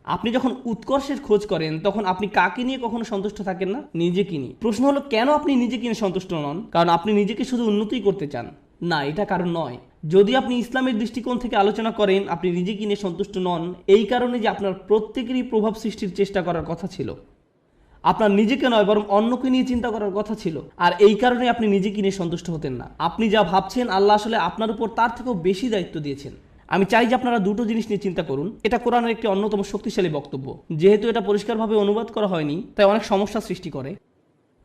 আপনি যখন উৎকর্ষের খোঁজ করেন, তখন আপনি কাকে নিয়ে কখনো সন্তুষ্ট থাকেন না? নিজেকে নিয়ে। প্রশ্ন হলো, কেন আপনি নিজেকে নিয়ে সন্তুষ্ট নন? কারণ আপনি নিজেকে শুধু উন্নতিই করতে চান? না, এটা কারণ নয়। যদি আপনি ইসলামের দৃষ্টিকোণ থেকে আলোচনা করেন, আপনি নিজেকে নিয়ে সন্তুষ্ট নন এই কারণে যে আপনার প্রত্যেকেরই প্রভাব সৃষ্টির চেষ্টা করার কথা ছিল। আপনার নিজেকে নয়, বরং অন্যকে নিয়ে চিন্তা করার কথা ছিল। আর এই কারণে আপনি নিজেকে নিয়ে সন্তুষ্ট হতেন না। আপনি যা ভাবছেন, আল্লাহ আসলে আপনার উপর তার থেকেও বেশি দায়িত্ব দিয়েছেন। আমি চাই যে আপনারা দুটো জিনিস নিয়ে চিন্তা করুন। এটা কোরআনের একটি অন্যতম শক্তিশালী বক্তব্য। যেহেতু এটা পরিষ্কারভাবে অনুবাদ করা হয়নি, তাই অনেক সমস্যা সৃষ্টি করে।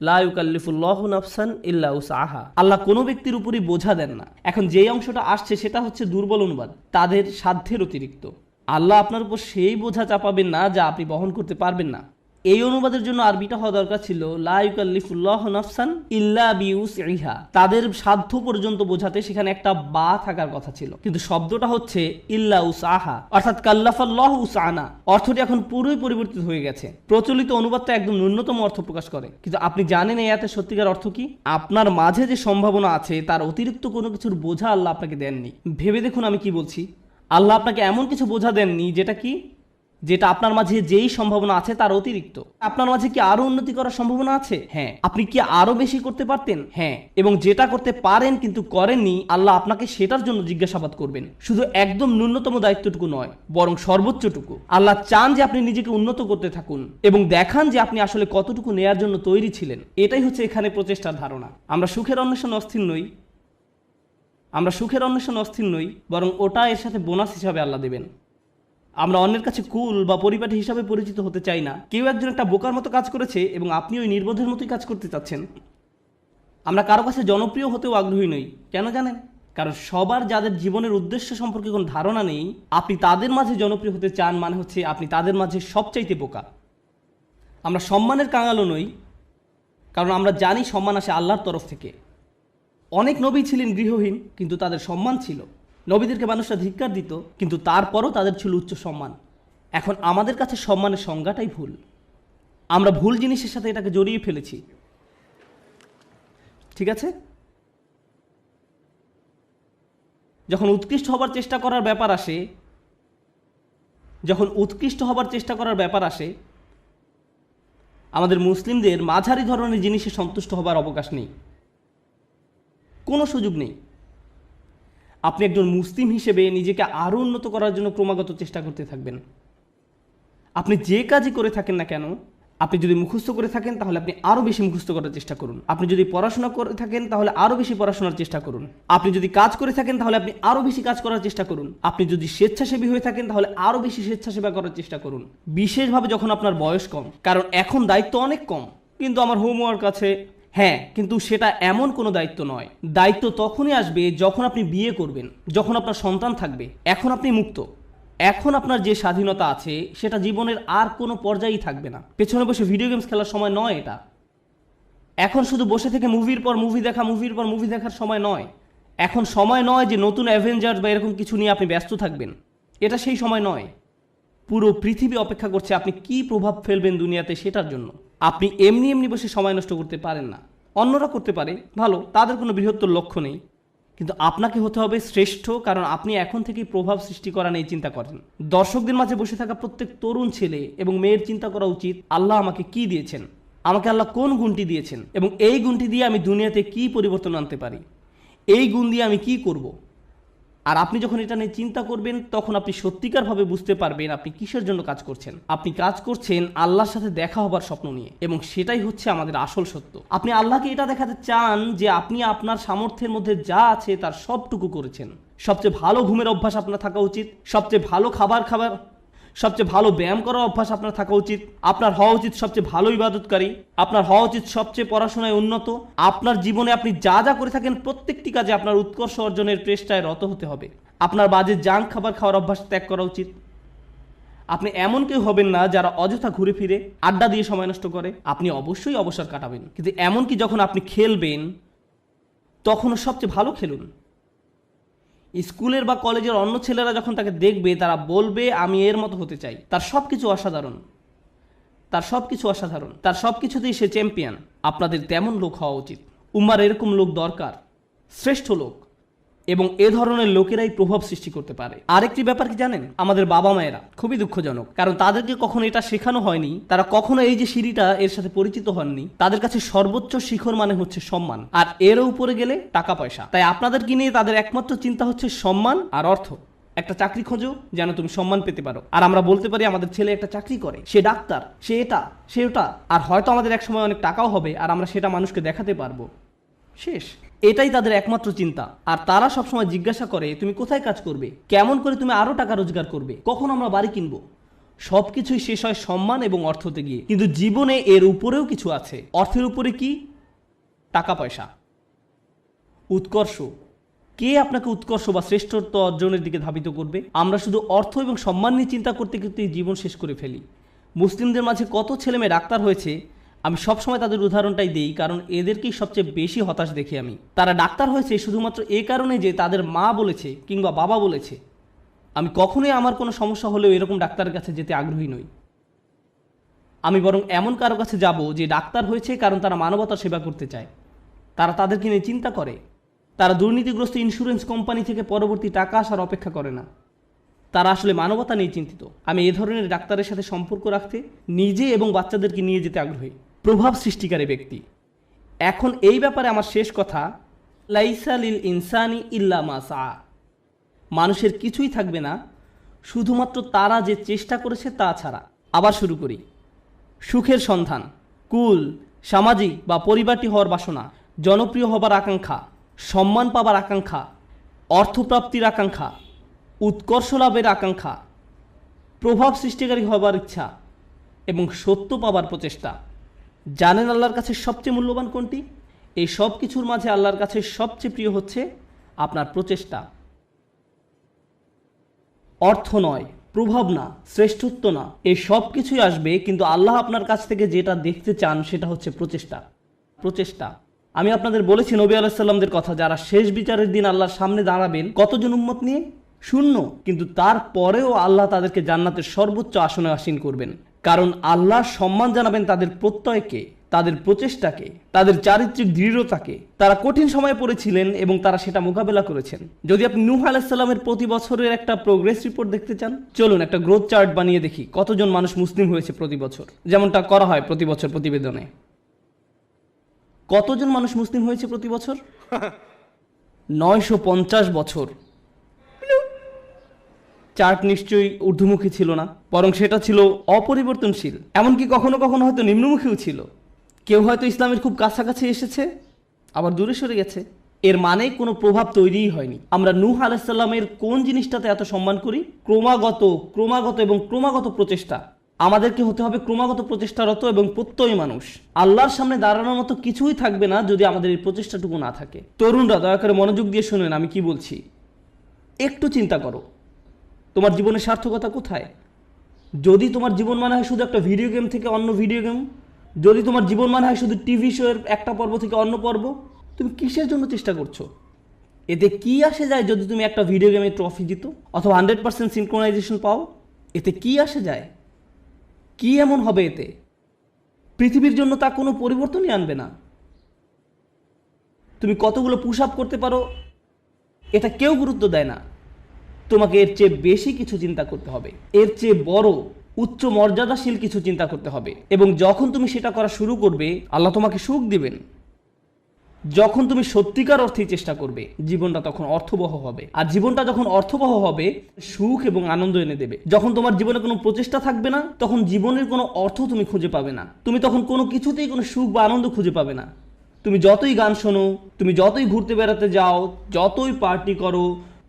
লা ইউকাল্লিফুল্লাহু নাফসান ইল্লা উসআহা। আল্লাহ কোনো ব্যক্তির উপরই বোঝা দেন না। এখন যেই অংশটা আসছে সেটা হচ্ছে দুর্বল অনুবাদ, তাদের সাধ্যের অতিরিক্ত। আল্লাহ আপনার উপর সেই বোঝা চাপাবেন না যা আপনি বহন করতে পারবেন না। এই অনুবাদের জন্য আরবিটা হওয়া দরকার ছিল লা ইউকাল্লিফুল্লাহু নাফসান ইল্লা বিউসইহা। তাদের সাধ্য পর্যন্ত বোঝাতে সেখানে একটা বা থাকার কথা ছিল, কিন্তু শব্দটা হচ্ছে ইল্লা উসআহা, অর্থাৎ কাল্লাফাল্লাহু উসআনা। অর্থটি এখন পুরোই পরিবর্তিত হয়ে গেছে। প্রচলিত অনুবাদটা একদম ন্যূনতম অর্থ প্রকাশ করে, কিন্তু আপনি জানেন এই আয়াতের সত্যিকার অর্থ কি? আপনার মাঝে যে সম্ভাবনা আছে তার অতিরিক্ত কোনো কিছুর বোঝা আল্লাহ আপনাকে দেননি। ভেবে দেখুন আমি কি বলছি। আল্লাহ আপনাকে এমন কিছু বোঝা দেননি যেটা কি, যেটা আপনার মাঝে যেই সম্ভাবনা আছে তার অতিরিক্ত। আপনার মাঝে কি আরো উন্নতি করার সম্ভাবনা আছে? হ্যাঁ। আপনি কি আরো বেশি করতে পারতেন? হ্যাঁ। এবং যেটা করতে পারেন কিন্তু করেননি, আল্লাহ আপনাকে সেটার জন্য জিজ্ঞাসাবাদ করবেন। শুধু একদম ন্যূনতম দায়িত্বটুকু নয়, বরং সর্বোচ্চটুকু। আল্লাহ চান যে আপনি নিজেকে উন্নত করতে থাকুন এবং দেখান যে আপনি আসলে কতটুকু নেয়ার জন্য তৈরি ছিলেন। এটাই হচ্ছে এখানে প্রচেষ্টার ধারণা। আমরা সুখের অন্বেষণ অস্থির নই, আমরা সুখের অন্বেষণ অস্থির নই, বরং ওটা এর সাথে বোনাস হিসাবে আল্লাহ দেবেন। আমরা অন্যের কাছে কুল বা পরিপাটি হিসাবে পরিচিত হতে চাই না। কেউ একজন একটা বোকার মতো কাজ করেছে এবং আপনি ওই নির্বোধের মতোই কাজ করতে চাচ্ছেন। আমরা কারো কাছে জনপ্রিয় হতেও আগ্রহী নই। কেন জানেন? কারণ সবার যাদের জীবনের উদ্দেশ্য সম্পর্কে কোনো ধারণা নেই, আপনি তাদের মাঝে জনপ্রিয় হতে চান মানে হচ্ছে আপনি তাদের মাঝে সবচাইতে বোকা। আমরা সম্মানের কাঙালও নই, কারণ আমরা জানি সম্মান আসে আল্লাহর তরফ থেকে। অনেক নবী ছিলেন গৃহহীন, কিন্তু তাদের সম্মান ছিল। নবীদেরকে মানুষরা ধিক্কার দিত, কিন্তু তারপরও তাদের ছিল উচ্চ সম্মান। এখন আমাদের কাছে সম্মানের সংজ্ঞাটাই ভুল। আমরা ভুল জিনিসের সাথে এটাকে জড়িয়ে ফেলেছি। ঠিক আছে? যখন উৎকৃষ্ট হবার চেষ্টা করার ব্যাপার আসে, আমাদের মুসলিমদের মাঝারি ধরনের জিনিসে সন্তুষ্ট হবার অবকাশ নেই, কোনো সুযোগ নেই। আপনি একজন মুসলিম হিসেবে নিজেকে আরও উন্নত করার জন্য ক্রমাগত চেষ্টা করতে থাকবেন। আপনি যে কাজই করে থাকেন না কেন, আপনি যদি মুখস্থ করে থাকেন তাহলে আপনি আরও বেশি মুখস্থ করার চেষ্টা করুন। আপনি যদি পড়াশোনা করে থাকেন তাহলে আরও বেশি পড়াশোনার চেষ্টা করুন। আপনি যদি কাজ করে থাকেন তাহলে আপনি আরও বেশি কাজ করার চেষ্টা করুন। আপনি যদি স্বেচ্ছাসেবী হয়ে থাকেন তাহলে আরও বেশি স্বেচ্ছাসেবা করার চেষ্টা করুন, বিশেষভাবে যখন আপনার বয়স কম। কারণ এখন দায়িত্ব অনেক কম। কিন্তু আমার হোমওয়ার্ক আছে, হ্যাঁ, কিন্তু সেটা এমন কোনো দায়িত্ব নয়। দায়িত্ব তখনই আসবে যখন আপনি বিয়ে করবেন, যখন আপনার সন্তান থাকবে। এখন আপনি মুক্ত। এখন আপনার যে স্বাধীনতা আছে সেটা জীবনের আর কোনো পর্যায়েই থাকবে না। পেছনে বসে ভিডিও গেমস খেলার সময় নয় এটা। এখন শুধু বসে থেকে মুভির পর মুভি দেখার সময় নয়। এখন সময় নয় যে নতুন অ্যাভেঞ্জার্স বা এরকম কিছু নিয়ে আপনি ব্যস্ত থাকবেন, এটা সেই সময় নয়। পুরো পৃথিবী অপেক্ষা করছে আপনি কি প্রভাব ফেলবেন দুনিয়াতে সেটার জন্য। আপনি এমনি এমনি বসে সময় নষ্ট করতে পারেন না। অন্যরা করতে পারে, ভালো, তাদের কোনো বৃহত্তর লক্ষ্য নেই, কিন্তু আপনাকে হতে হবে শ্রেষ্ঠ, কারণ আপনি এখন থেকেই প্রভাব সৃষ্টি করা নেই চিন্তা করেন। দর্শকদের মাঝে বসে থাকা প্রত্যেক তরুণ ছেলে এবং মেয়ের চিন্তা করা উচিত, আল্লাহ আমাকে কি দিয়েছেন, আমাকে আল্লাহ কোন গুণটি দিয়েছেন, এবং এই গুণটি দিয়ে আমি দুনিয়াতে কি পরিবর্তন আনতে পারি, এই গুণ দিয়ে আমি কি করব। আর আপনি যখন এটা নিয়ে চিন্তা করবেন, তখন আপনি সত্যিকারভাবে বুঝতে পারবেন আপনি কিসের জন্য কাজ করছেন। আপনি কাজ করছেন আল্লাহর সাথে দেখা হবার স্বপ্ন নিয়ে, এবং সেটাই হচ্ছে আমাদের আসল সত্য। আপনি আল্লাহকে এটা দেখাতে চান যে আপনি আপনার সামর্থ্যের মধ্যে যা আছে তার সবটুকু করেছেন। সবচেয়ে ভালো ঘুমের অভ্যাস আপনার থাকা উচিত, সবচেয়ে ভালো খাবার, সবচেয়ে ভালো ব্যায়াম করার অভ্যাস আপনার থাকা উচিত, আপনার হওয়া উচিত সবচেয়ে ভালো ইবাদতকারী, আপনার হওয়া উচিত সবচেয়ে পড়াশোনায় উন্নত। আপনার জীবনে আপনি যা যা করে থাকেন প্রত্যেকটি কাজে আপনার উৎকর্ষ অর্জনের চেষ্টায় রত হতে হবে। আপনার বাজে জাঙ্ক খাবার খাওয়ার অভ্যাস ত্যাগ করা উচিত। আপনি এমন কেউ হবেন না যারা অযথা ঘুরে ফিরে আড্ডা দিয়ে সময় নষ্ট করে। আপনি অবশ্যই অবসর কাটাবেন, কিন্তু এমনকি যখন আপনি খেলবেন তখনও সবচেয়ে ভালো খেলুন। স্কুলের বা কলেজের অন্য ছেলেরা যখন তাকে দেখবে তারা বলবে আমি এর মতো হতে চাই, তার সব কিছু অসাধারণ, তার সব কিছুতেই সে চ্যাম্পিয়ন। আপনাদের তেমন লোক হওয়া উচিত। উম্মার এরকম লোক দরকার, শ্রেষ্ঠ লোক, এবং এ ধরনের লোকেরাই প্রভাব সৃষ্টি করতে পারে। আরেকটি ব্যাপার কি জানেন, আমাদের বাবা মায়েরা, খুবই দুঃখজনক, কারণ তাদেরকে কখনো এটা শেখানো হয়নি, তারা কখনো এই যে সিঁড়িটা এর সাথে পরিচিত হননি। তাদের কাছে সর্বোচ্চ শিখর মানে হচ্ছে সম্মান, আর এরও উপরে গেলে টাকা পয়সা। তাই আপনাদেরকে নিয়ে তাদের একমাত্র চিন্তা হচ্ছে সম্মান আর অর্থ। একটা চাকরি খোঁজো যেন তুমি সম্মান পেতে পারো, আর আমরা বলতে পারি আমাদের ছেলে একটা চাকরি করে, সে ডাক্তার, সে এটা, সে ওটা, আর হয়তো আমাদের এক সময় অনেক টাকাও হবে আর আমরা সেটা মানুষকে দেখাতে পারবো। শেষ, এটাই তাদের একমাত্র চিন্তা। আর তারা সবসময় জিজ্ঞাসা করে তুমি কোথায় কাজ করবে, কেমন করে তুমি আরো টাকা রোজগার করবে, কখন আমরা বাড়ি কিনবো। সবকিছুই শেষ হয় সম্মান এবং অর্থতে গিয়ে। কিন্তু জীবনে এর উপরেও কিছু আছে। অর্থের উপরে কি? টাকা পয়সা, উৎকর্ষ। কে আপনাকে উৎকর্ষ বা শ্রেষ্ঠত্ব অর্জনের দিকে ধাবিত করবে? আমরা শুধু অর্থ এবং সম্মান নিয়ে চিন্তা করতে করতে জীবন শেষ করে ফেলি। মুসলিমদের মাঝে কত ছেলে মেয়ে ডাক্তার হয়েছে, আমি সবসময় তাদের উদাহরণটাই দিই, কারণ এদেরকেই সবচেয়ে বেশি হতাশ দেখি আমি। তারা ডাক্তার হয়েছে শুধুমাত্র এই কারণে যে তাদের মা বলেছে কিংবা বাবা বলেছে। আমি কখনোই আমার কোনো সমস্যা হলেও এরকম ডাক্তারের কাছে যেতে আগ্রহী নই। আমি বরং এমন কারো কাছে যাব যে ডাক্তার হয়েছে কারণ তারা মানবতার সেবা করতে চায়, তারা তাদেরকে নিয়ে চিন্তা করে, তারা দুর্নীতিগ্রস্ত ইন্স্যুরেন্স কোম্পানি থেকে পরবর্তী টাকা আসার অপেক্ষা করে না, তারা আসলে মানবতা নিয়ে চিন্তিত। আমি এ ধরনের ডাক্তারের সাথে সম্পর্ক রাখতে, নিজে এবং বাচ্চাদেরকে নিয়ে যেতে আগ্রহী। প্রভাব সৃষ্টিকারী ব্যক্তি। এখন এই ব্যাপারে আমার শেষ কথা, লাইসা লিল ইনসানি ইল্লা মা সা। মানুষের কিছুই থাকবে না শুধুমাত্র তারা যে চেষ্টা করেছে তা ছাড়া। আবার শুরু করি। সুখের সন্ধান, কুল, সামাজিক বা পরিবারটি হওয়ার বাসনা, জনপ্রিয় হবার আকাঙ্ক্ষা, সম্মান পাবার আকাঙ্ক্ষা, অর্থপ্রাপ্তির আকাঙ্ক্ষা, উৎকর্ষ লাভের আকাঙ্ক্ষা, প্রভাব সৃষ্টিকারী হবার ইচ্ছা এবং সত্য পাবার প্রচেষ্টা। জানেন আল্লাহর কাছে সবচেয়ে মূল্যবান কোনটি? এই সব কিছুর মাঝে আল্লাহর কাছে সবচেয়ে প্রিয় হচ্ছে আপনার প্রচেষ্টা। অর্থ নয়, প্রভাব না, শ্রেষ্ঠত্ব না, এই সব কিছুই আসবে, কিন্তু আল্লাহ আপনার কাছ থেকে যেটা দেখতে চান সেটা হচ্ছে প্রচেষ্টা। আমি আপনাদের বলেছি নবী আলাইহিস সালামদের কথা, যারা শেষ বিচারের দিন আল্লাহর সামনে দাঁড়াবেন কতজন উম্মত নিয়ে? 0। কিন্তু তারপরেও আল্লাহ তাদেরকে জান্নাতের সর্বোচ্চ আসনে আসীন করবেন, কারণ আল্লাহ সম্মান জানাবেন তাদের প্রত্যয়কে, তাদের প্রচেষ্টাকে, তাদের চারিত্রিক দৃঢ়তাকে। তারা কঠিন সময়ে পড়েছিলেন এবং তারা সেটা মোকাবেলা করেছেন। যদি আপনি নূহ আলাইহিস সালামের প্রতি বছরের একটা প্রোগ্রেস রিপোর্ট দেখতে চান, চলুন একটা গ্রোথ চার্ট বানিয়ে দেখি কতজন মানুষ মুসলিম হয়েছে প্রতি বছর, যেমনটা করা হয় প্রতি বছর প্রতিবেদনে। কতজন মানুষ মুসলিম হয়েছে প্রতি বছর? 950 বছর। চার্ট নিশ্চয়ই ঊর্ধ্বমুখী ছিল না, বরং সেটা ছিল অপরিবর্তনশীল, এমনকি কখনো কখনো হয়তো নিম্নমুখীও ছিল। কেউ হয়তো ইসলামের খুব কাছাকাছি এসেছে, আবার দূরে সরে গেছে। এর মানে কোনো প্রভাব তৈরিই হয়নি। আমরা নূহ আলাইহিস সালামের কোন জিনিসটাতে এত সম্মান করি? ক্রমাগত প্রচেষ্টা। আমাদেরকে হতে হবে ক্রমাগত প্রচেষ্টারত এবং প্রত্যয়ী মানুষ। আল্লাহর সামনে দাঁড়ানোর মতো কিছুই থাকবে না যদি আমাদের এই প্রচেষ্টাটুকু না থাকে। তরুণরা দয়া করে মনোযোগ দিয়ে শুনেন আমি কি বলছি। একটু চিন্তা করো, তোমার জীবনের সার্থকতা কোথায়? যদি তোমার জীবন মানে হয় শুধু একটা ভিডিও গেম থেকে অন্য ভিডিও গেম, যদি তোমার জীবন মানে হয় শুধু টিভি শো এর একটা পর্ব থেকে অন্য পর্ব, তুমি কিসের জন্য চেষ্টা করছো? এতে কি আসে যায় যদি তুমি একটা ভিডিও গেমে ট্রফি জিতো অথবা 100% সিনক্রোনাইজেশন পাও? এতে কি আসে যায়? কি এমন হবে এতে? পৃথিবীর জন্য তা কোনো পরিবর্তনই আনবে না। তুমি কতগুলো পুশ আপ করতে পারো এটা কেউ গুরুত্ব দেয় না। তোমাকে এর চেয়ে বেশি কিছু চিন্তা করতে হবে, এর চেয়ে বড় উচ্চ মর্যাদাশীল কিছু চিন্তা করতে হবে। এবং যখন তুমি সেটা করা শুরু করবে, আল্লাহ তোমাকে সুখ দিবেন। যখন তুমি সত্যিকার অর্থেই চেষ্টা করবে, জীবনটা তখন অর্থবহ হবে। আর জীবনটা যখন অর্থবহ হবে, সুখ এবং আনন্দ এনে দেবে। যখন তোমার জীবনে কোনো প্রচেষ্টা থাকবে না, তখন জীবনের কোনো অর্থ তুমি খুঁজে পাবে না। তুমি তখন কোনো কিছুতেই কোনো সুখ বা আনন্দ খুঁজে পাবে না। তুমি যতই গান শোনো, তুমি যতই ঘুরতে বেড়াতে যাও, যতই পার্টি করো,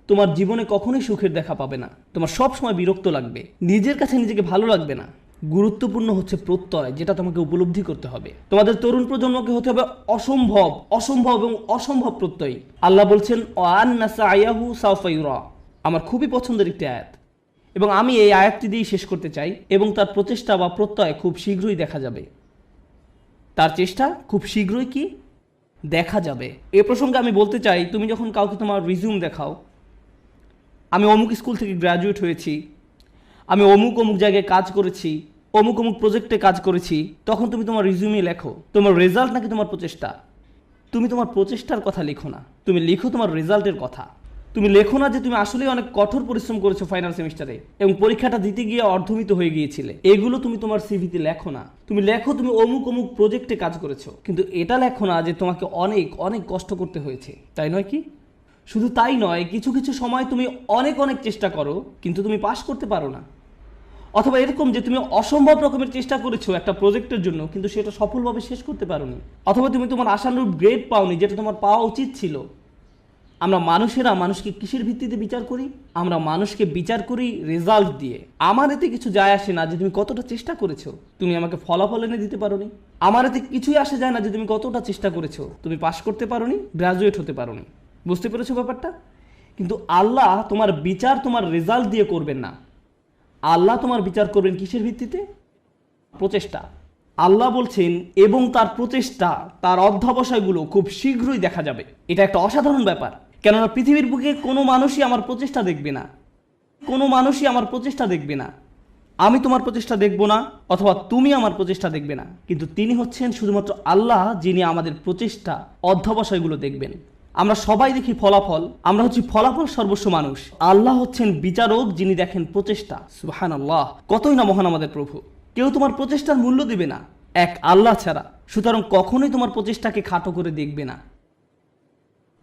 তোমার জীবনে কখনোই সুখের দেখা পাবে না। তোমার সব সময় বিরক্ত লাগবে, নিজের কাছে নিজেকে ভালো লাগবে না। গুরুত্বপূর্ণ হচ্ছে প্রত্যয়, যেটা তোমাকে উপলব্ধি করতে হবে। তোমাদের তরুণ প্রজন্মকে হতে হবে অসম্ভব, অসম্ভব এবং অসম্ভব প্রত্যয়ী। আল্লাহ বলছেন ওয়ান্না সায়াহু সাওফা ইউরা। আমার খুবই পছন্দের একটি আয়াত, এবং আমি এই আয়াতটি দিয়েই শেষ করতে চাই। এবং তার প্রচেষ্টা বা প্রত্যয় খুব শীঘ্রই দেখা যাবে। তার চেষ্টা খুব শীঘ্রই কি দেখা যাবে। এ প্রসঙ্গে আমি বলতে চাই, তুমি যখন কাউকে তোমার রিজিউম দেখাও, আমি অমুক স্কুল থেকে গ্র্যাজুয়েট হয়েছি, আমি অমুক অমুক জায়গায় কাজ করেছি, অমুক অমুক প্রজেক্টে কাজ করেছি, তখন তুমি তোমার রিজিউমে লেখো তোমার রেজাল্ট নাকি তোমার প্রচেষ্টা? তুমি তোমার প্রচেষ্টার কথা লিখো না, তুমি লিখো তোমার রেজাল্টের কথা। তুমি লেখো না যে তুমি আসলেই অনেক কঠোর পরিশ্রম করেছো ফাইনাল সেমিস্টারে এবং পরীক্ষাটা দিতে গিয়ে অর্ধমিত হয়ে গিয়েছিলে। এগুলো তুমি তোমার সিভিতে লেখো না। তুমি লেখো তুমি অমুক অমুক প্রজেক্টে কাজ করেছো, কিন্তু এটা লেখো না যে তোমাকে অনেক অনেক কষ্ট করতে হয়েছে, তাই নয় কি? শুধু তাই নয়, কিছু কিছু সময় তুমি অনেক অনেক চেষ্টা করো কিন্তু তুমি পাস করতে পারো না। অথবা এরকম যে তুমি অসম্ভব রকমের চেষ্টা করেছো একটা প্রজেক্টের জন্য, কিন্তু সেটা সফলভাবে শেষ করতে পারোনি। অথবা তুমি তোমার আশানুরূপ গ্রেড পাওনি, যেটা তোমার পাওয়া উচিত ছিল। আমরা মানুষেরা মানুষকে কিসের ভিত্তিতে বিচার করি? আমরা মানুষকে বিচার করি রেজাল্ট দিয়ে। আমার এতে কিছু যায় আসে না যে তুমি কতটা চেষ্টা করেছো, তুমি আমাকে ফলাফল এনে দিতে পারোনি। আমার এতে কিছুই আসে যায় না যে তুমি কতটা চেষ্টা করেছো, তুমি পাস করতে পারোনি, গ্রাজুয়েট হতে পারোনি। বুঝতে পেরেছো ব্যাপারটা? কিন্তু আল্লাহ তোমার বিচার তোমার রেজাল্ট দিয়ে করবেন না। আল্লাহ তোমার বিচার করবেন কিসের ভিত্তিতে? প্রচেষ্টা। আল্লাহ বলছেন এবং তার প্রচেষ্টা, তার অধ্যবসায়গুলো খুব শীঘ্রই দেখা যাবে। এটা একটা অসাধারণ ব্যাপার, কেননা পৃথিবীর বুকে কোনো মানুষই আমার প্রচেষ্টা দেখবে না, কোনো মানুষই আমার প্রচেষ্টা দেখবে না। আমি তোমার প্রচেষ্টা দেখব না, অথবা তুমি আমার প্রচেষ্টা দেখবে না, কিন্তু তিনি হচ্ছেন শুধুমাত্র আল্লাহ, যিনি আমাদের প্রচেষ্টা অধ্যবসায়গুলো দেখবেন। আমরা সবাই দেখি ফলাফল, আমরা হচ্ছি ফলাফল সর্বস্ব মানুষ। আল্লাহ হচ্ছেন বিচারক, যিনি দেখেন প্রচেষ্টা। সুবহানাল্লাহ, কতই না মহান আমাদের প্রভু। কেউ তোমার প্রচেষ্টার মূল্য দিবে না এক আল্লাহ ছাড়া, সুতরাং কখনোই তোমার প্রচেষ্টাকে খাটো করে দেখবে না।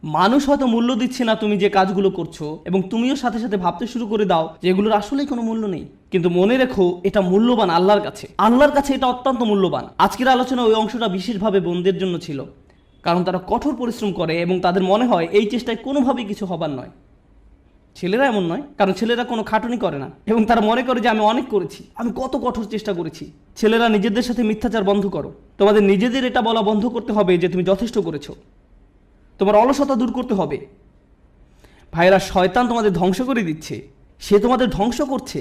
মানুষ হয়তো মূল্য দিচ্ছে না তুমি যে কাজগুলো করছো, এবং তুমিও সাথে সাথে ভাবতে শুরু করে দাও যে এগুলোর আসলেই কোনো মূল্য নেই। কিন্তু মনে রেখো, এটা মূল্যবান আল্লাহর কাছে। আল্লাহর কাছে এটা অত্যন্ত মূল্যবান। আজকের আলোচনা ওই অংশটা বিশেষভাবে বোনদের জন্য ছিল, কারণ তারা কঠোর পরিশ্রম করে এবং তাদের মনে হয় এই চেষ্টায় কোনোভাবেই কিছু হবার নয়। ছেলেরা এমন নয়, কারণ ছেলেরা কোনো খাটুনি করে না এবং তারা মনে করে যে আমি অনেক করেছি, আমি কত কঠোর চেষ্টা করেছি। ছেলেরা নিজেদের সাথে মিথ্যাচার বন্ধ করো। তোমাদের নিজেদের এটা বলা বন্ধ করতে হবে যে তুমি যথেষ্ট করেছো। তোমার অলসতা দূর করতে হবে। ভাইরা, শয়তান তোমাদের ধ্বংস করে দিচ্ছে, সে তোমাদের ধ্বংস করছে।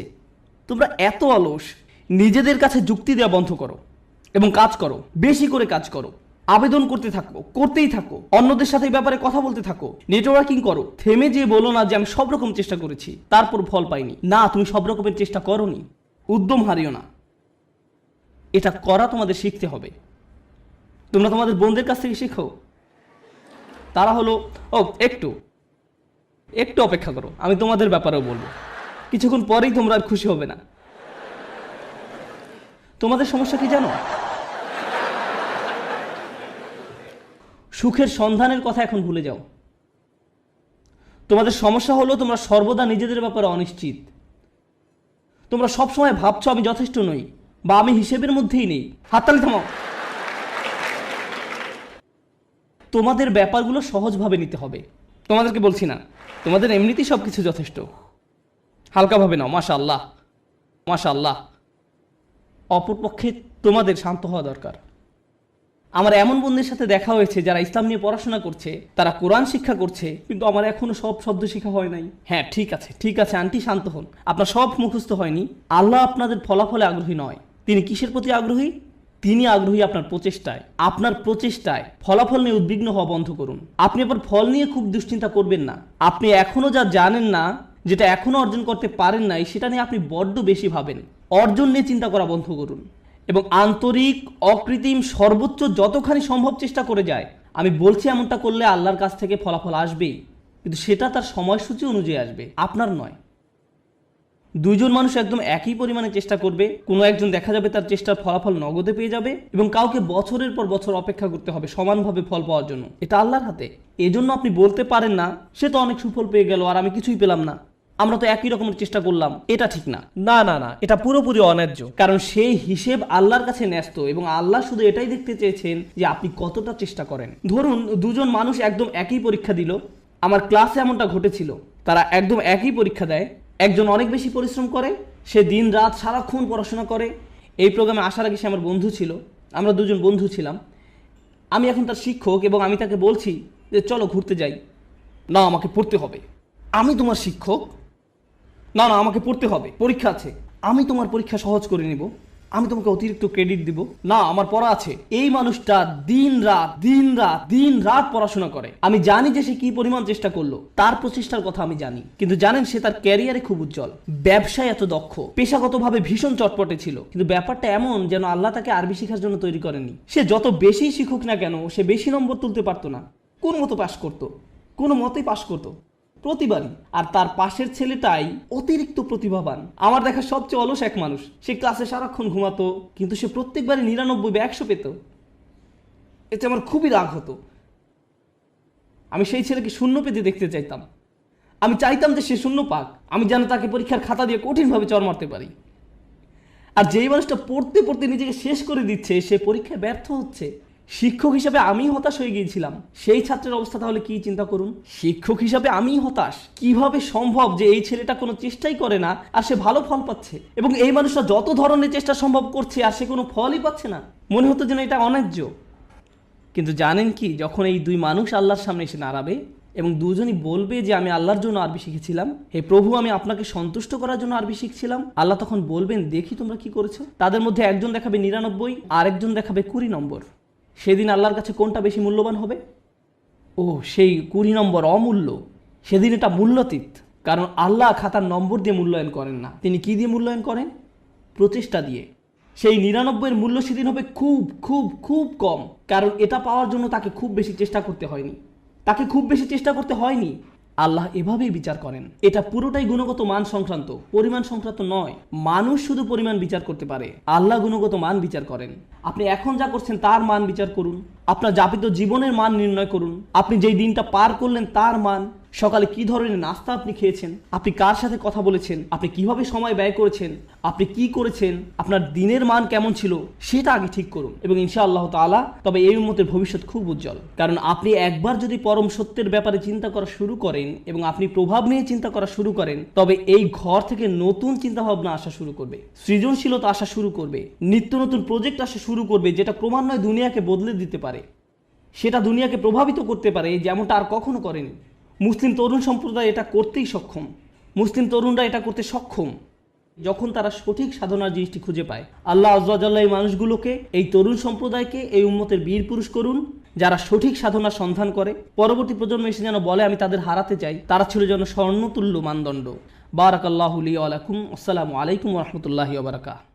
তোমরা এত অলস। নিজেদের কাছে যুক্তি দেওয়া বন্ধ করো এবং কাজ করো, বেশি করে কাজ করো, আবেদন করতে থাকো, করতেই থাকো, অন্যদের সাথে এই ব্যাপারে কথা বলতে থাকো, নেটওয়ার্কিং করো। থেমে যে বলো না যে আমি সব রকম চেষ্টা করেছি তারপর ফল পাইনি। না, তুমি সব রকমের চেষ্টা করোনি। উদ্যম হারিও না, এটা করা তোমাদের শিখতে হবে। তোমরা তোমাদের বোনদের কাছ থেকে শেখো। তারা হলো একটু একটু অপেক্ষা করো, আমি তোমাদের ব্যাপারেও বলবো। কিছুক্ষণ পরেই তোমরা আর খুশি হবে না। তোমাদের সমস্যা কি জানো? সুখের সন্ধানের কথা এখন ভুলে যাও। তোমাদের সমস্যা হলো তোমরা সর্বদা নিজেদের ব্যাপারে অনিশ্চিত। তোমরা সবসময় ভাবছো আমি যথেষ্ট নই, বা আমি হিসেবের মধ্যেই নেই। হাততালি থামাও। তোমাদের ব্যাপারগুলো সহজভাবে নিতে হবে। তোমাদেরকে বলছি না, তোমাদের এমনিতেই সব কিছু যথেষ্ট। হালকাভাবে নাও। মাশাআল্লাহ, মাশাআল্লাহ। অপরপক্ষে তোমাদের শান্ত হওয়া দরকার। আমার এমন বন্ধুদের সাথে দেখা হয়েছে যারা ইসলাম নিয়ে পড়াশোনা করছে, তারা কোরআন শিক্ষা করছে, কিন্তু আমার এখনো সব শব্দ শেখা হয় নাই। হ্যাঁ, ঠিক আছে ঠিক আছে আন্টি, শান্ত হন। আপনার সব মুখস্থ হয়নি। আল্লাহ আপনাদের ফলাফলে আগ্রহী নয়। তিনি কিসের প্রতি আগ্রহী? তিনি আগ্রহী আপনার প্রচেষ্টায় ফলাফল নিয়ে উদ্বিগ্ন হওয়া বন্ধ করুন। আপনি আবার ফল নিয়ে খুব দুশ্চিন্তা করবেন না। আপনি এখনো যা জানেন না, যেটা এখনো অর্জন করতে পারেন নাই, সেটা নিয়ে আপনি বড্ড বেশি ভাবেন। অর্জন নিয়ে চিন্তা করা বন্ধ করুন এবং আন্তরিক, অকৃত্রিম, সর্বোচ্চ যতখানি সম্ভব চেষ্টা করে যায়। আমি বলছি এমনটা করলে আল্লাহর কাছ থেকে ফলাফল আসবেই, কিন্তু সেটা তার সময়সূচি অনুযায়ী আসবে, আপনার নয়। দুইজন মানুষ একদম একই পরিমাণে চেষ্টা করবে, কোনো একজন দেখা যাবে তার চেষ্টার ফলাফল নগদে পেয়ে যাবে এবং কাউকে বছরের পর বছর অপেক্ষা করতে হবে সমানভাবে ফল পাওয়ার জন্য। এটা আল্লাহর হাতে। এজন্য আপনি বলতে পারেন না সে তো অনেক সুফল পেয়ে গেল আর আমি কিছুই পেলাম না, আমরা তো একই রকমের চেষ্টা করলাম। এটা ঠিক না, না না না, এটা পুরোপুরি অন্যায্য। কারণ সেই হিসেব আল্লাহর কাছে ন্যস্ত এবং আল্লাহ শুধু এটাই দেখতে চেয়েছেন যে আপনি কতটা চেষ্টা করেন। ধরুন দুজন মানুষ একদম একই পরীক্ষা দিল। আমার ক্লাসে এমনটা ঘটেছিল, তারা একদম একই পরীক্ষা দেয়। একজন অনেক বেশি পরিশ্রম করে, সে দিন রাত সারাক্ষণ পড়াশোনা করে। এই প্রোগ্রামে আসার আগে সে আমার বন্ধু ছিল, আমরা দুজন বন্ধু ছিলাম। আমি এখন তার শিক্ষক এবং আমি তাকে বলছি যে চলো ঘুরতে যাই। না, আমাকে পড়তে হবে। আমি তোমার শিক্ষক? না না, আমাকে পড়তে হবে, পরীক্ষা আছে। আমি তোমার পরীক্ষা সহজ করে নিব, আমি তোমাকে অতিরিক্ত ক্রেডিট দিব। না, আমার পড়া আছে। এই মানুষটা দিন রাত পড়াশোনা করে। আমি জানি যে সে কি পরিমাণ চেষ্টা করলো, তার প্রচেষ্টার কথা আমি জানি। কিন্তু জানেন, সে তার ক্যারিয়ারে খুব উজ্জ্বল, ব্যবসায় এত দক্ষ, পেশাগতভাবে ভীষণ চটপটে ছিল। কিন্তু ব্যাপারটা এমন যেন আল্লাহ তাকে আরবি শেখার জন্য তৈরি করেননি। সে যত বেশি শিখুক না কেন, সে বেশি নম্বর তুলতে পারতো না। কোন মতো পাশ করতো, কোনো মতেই পাশ করতো প্রতিবারই। আর তার পাশের ছেলেটাই অতিরিক্ত প্রতিভাবান, আমার দেখা সবচেয়ে অলস এক মানুষ। সে ক্লাসে সারাক্ষণ ঘুমাতো, কিন্তু সে প্রত্যেকবারই 99 বা 100 পেত। এতে আমার খুবই রাগ হতো। আমি সেই ছেলেকে শূন্য পেতে দেখতে চাইতাম। আমি চাইতাম যে সে শূন্য পাক, আমি যেন তাকে পরীক্ষার খাতা দিয়ে কঠিনভাবে চড় মারতে পারি। আর যেই মানুষটা পড়তে পড়তে নিজেকে শেষ করে দিচ্ছে, সে পরীক্ষায় ব্যর্থ হচ্ছে। শিক্ষক হিসাবে আমি হতাশ হয়ে গিয়েছিলাম। সেই ছাত্রের অবস্থা তাহলে কি চিন্তা করুন। শিক্ষক হিসাবে আমি হতাশ। কিভাবে সম্ভব যে এই ছেলেটা কোনো চেষ্টাই করে না আর সে ভালো ফল পাচ্ছে, এবং এই মানুষটা যত ধরনের চেষ্টা সম্ভব করছে আর সে কোনো ফলই পাচ্ছে না। মনে হতো যেন এটা অন্যায্য। কিন্তু জানেন কি, যখন এই দুই মানুষ আল্লাহর সামনে এসে দাঁড়াবে এবং দুজনই বলবে যে আমি আল্লাহর জন্য আরবি শিখেছিলাম, হে প্রভু, আমি আপনাকে সন্তুষ্ট করার জন্য আরবি শিখছিলাম, আল্লাহ তখন বলবেন দেখি তোমরা কি করেছো। তাদের মধ্যে একজন দেখাবে 99 আর একজন দেখাবে 20 নম্বর। সেদিন আল্লাহর কাছে কোনটা বেশি মূল্যবান হবে? ও, সেই 20 নম্বর অমূল্য। সেদিন এটা মূল্যাতীত। কারণ আল্লাহ খাতার নম্বর দিয়ে মূল্যায়ন করেন না, তিনি কি দিয়ে মূল্যায়ন করেন? প্রচেষ্টা দিয়ে। সেই 99-এর মূল্য সেদিন হবে খুব খুব খুব কম, কারণ এটা পাওয়ার জন্য তাকে খুব বেশি চেষ্টা করতে হয়নি। আল্লাহ এভাবেই বিচার করেন। এটা পুরোটাই গুণগত মান সংক্রান্ত, পরিমাণ সংক্রান্ত নয়। মানুষ শুধু পরিমাণ বিচার করতে পারে, আল্লাহ গুণগত মান বিচার করেন। আপনি এখন যা করছেন তার মান বিচার করুন, আপনার যাপিত জীবনের মান নির্ণয় করুন, আপনি যেই দিনটা পার করলেন তার মান, সকালে কি ধরনের নাস্তা আপনি খেয়েছেন, আপনি কার সাথে কথা বলেছেন, আপনি কিভাবে সময় ব্যয় করেছেন, আপনি কি করেছেন, আপনার দিনের মান কেমন ছিল, সেটা আগে ঠিক করুন। এবং ইনশাআল্লাহ তাআলা তবে এই উম্মতের ভবিষ্যৎ খুব উজ্জ্বল। কারণ আপনি একবার যদি পরম সত্যের ব্যাপারে চিন্তা করা শুরু করেন এবং আপনি প্রভাব নিয়ে চিন্তা করা শুরু করেন, তবে এই ঘর থেকে নতুন চিন্তা ভাবনা আসা শুরু করবে, সৃজনশীলতা আসা শুরু করবে, নিত্য নতুন প্রজেক্ট আসা শুরু করবে, যেটা ক্রমান্বয়ে দুনিয়াকে বদলে দিতে পারে, সেটা দুনিয়াকে প্রভাবিত করতে পারে যেমনটা আর কখনো করেনি। মুসলিম তরুণ সম্প্রদায় এটা করতেই সক্ষম। মুসলিম তরুণরা এটা করতে সক্ষম যখন তারা সঠিক সাধনার জিনিসটি খুঁজে পায়। আল্লাহ আযজা ওয়া জাল্লা এই মানুষগুলোকে, এই তরুণ সম্প্রদায়কে এই উম্মতের বীর পুরুষ করুন, যারা সঠিক সাধনার সন্ধান করে। পরবর্তী প্রজন্ম এসে যেন বলে আমি তাদের হারাতে চাই, তারা ছিল যেন স্বর্ণতুল্য মানদণ্ড। বারাকাল্লাহু লি ওয়া লাকুম। আসসালামু আলাইকুম ওয়া রাহমাতুল্লাহি ওয়া বারাকাতুহু।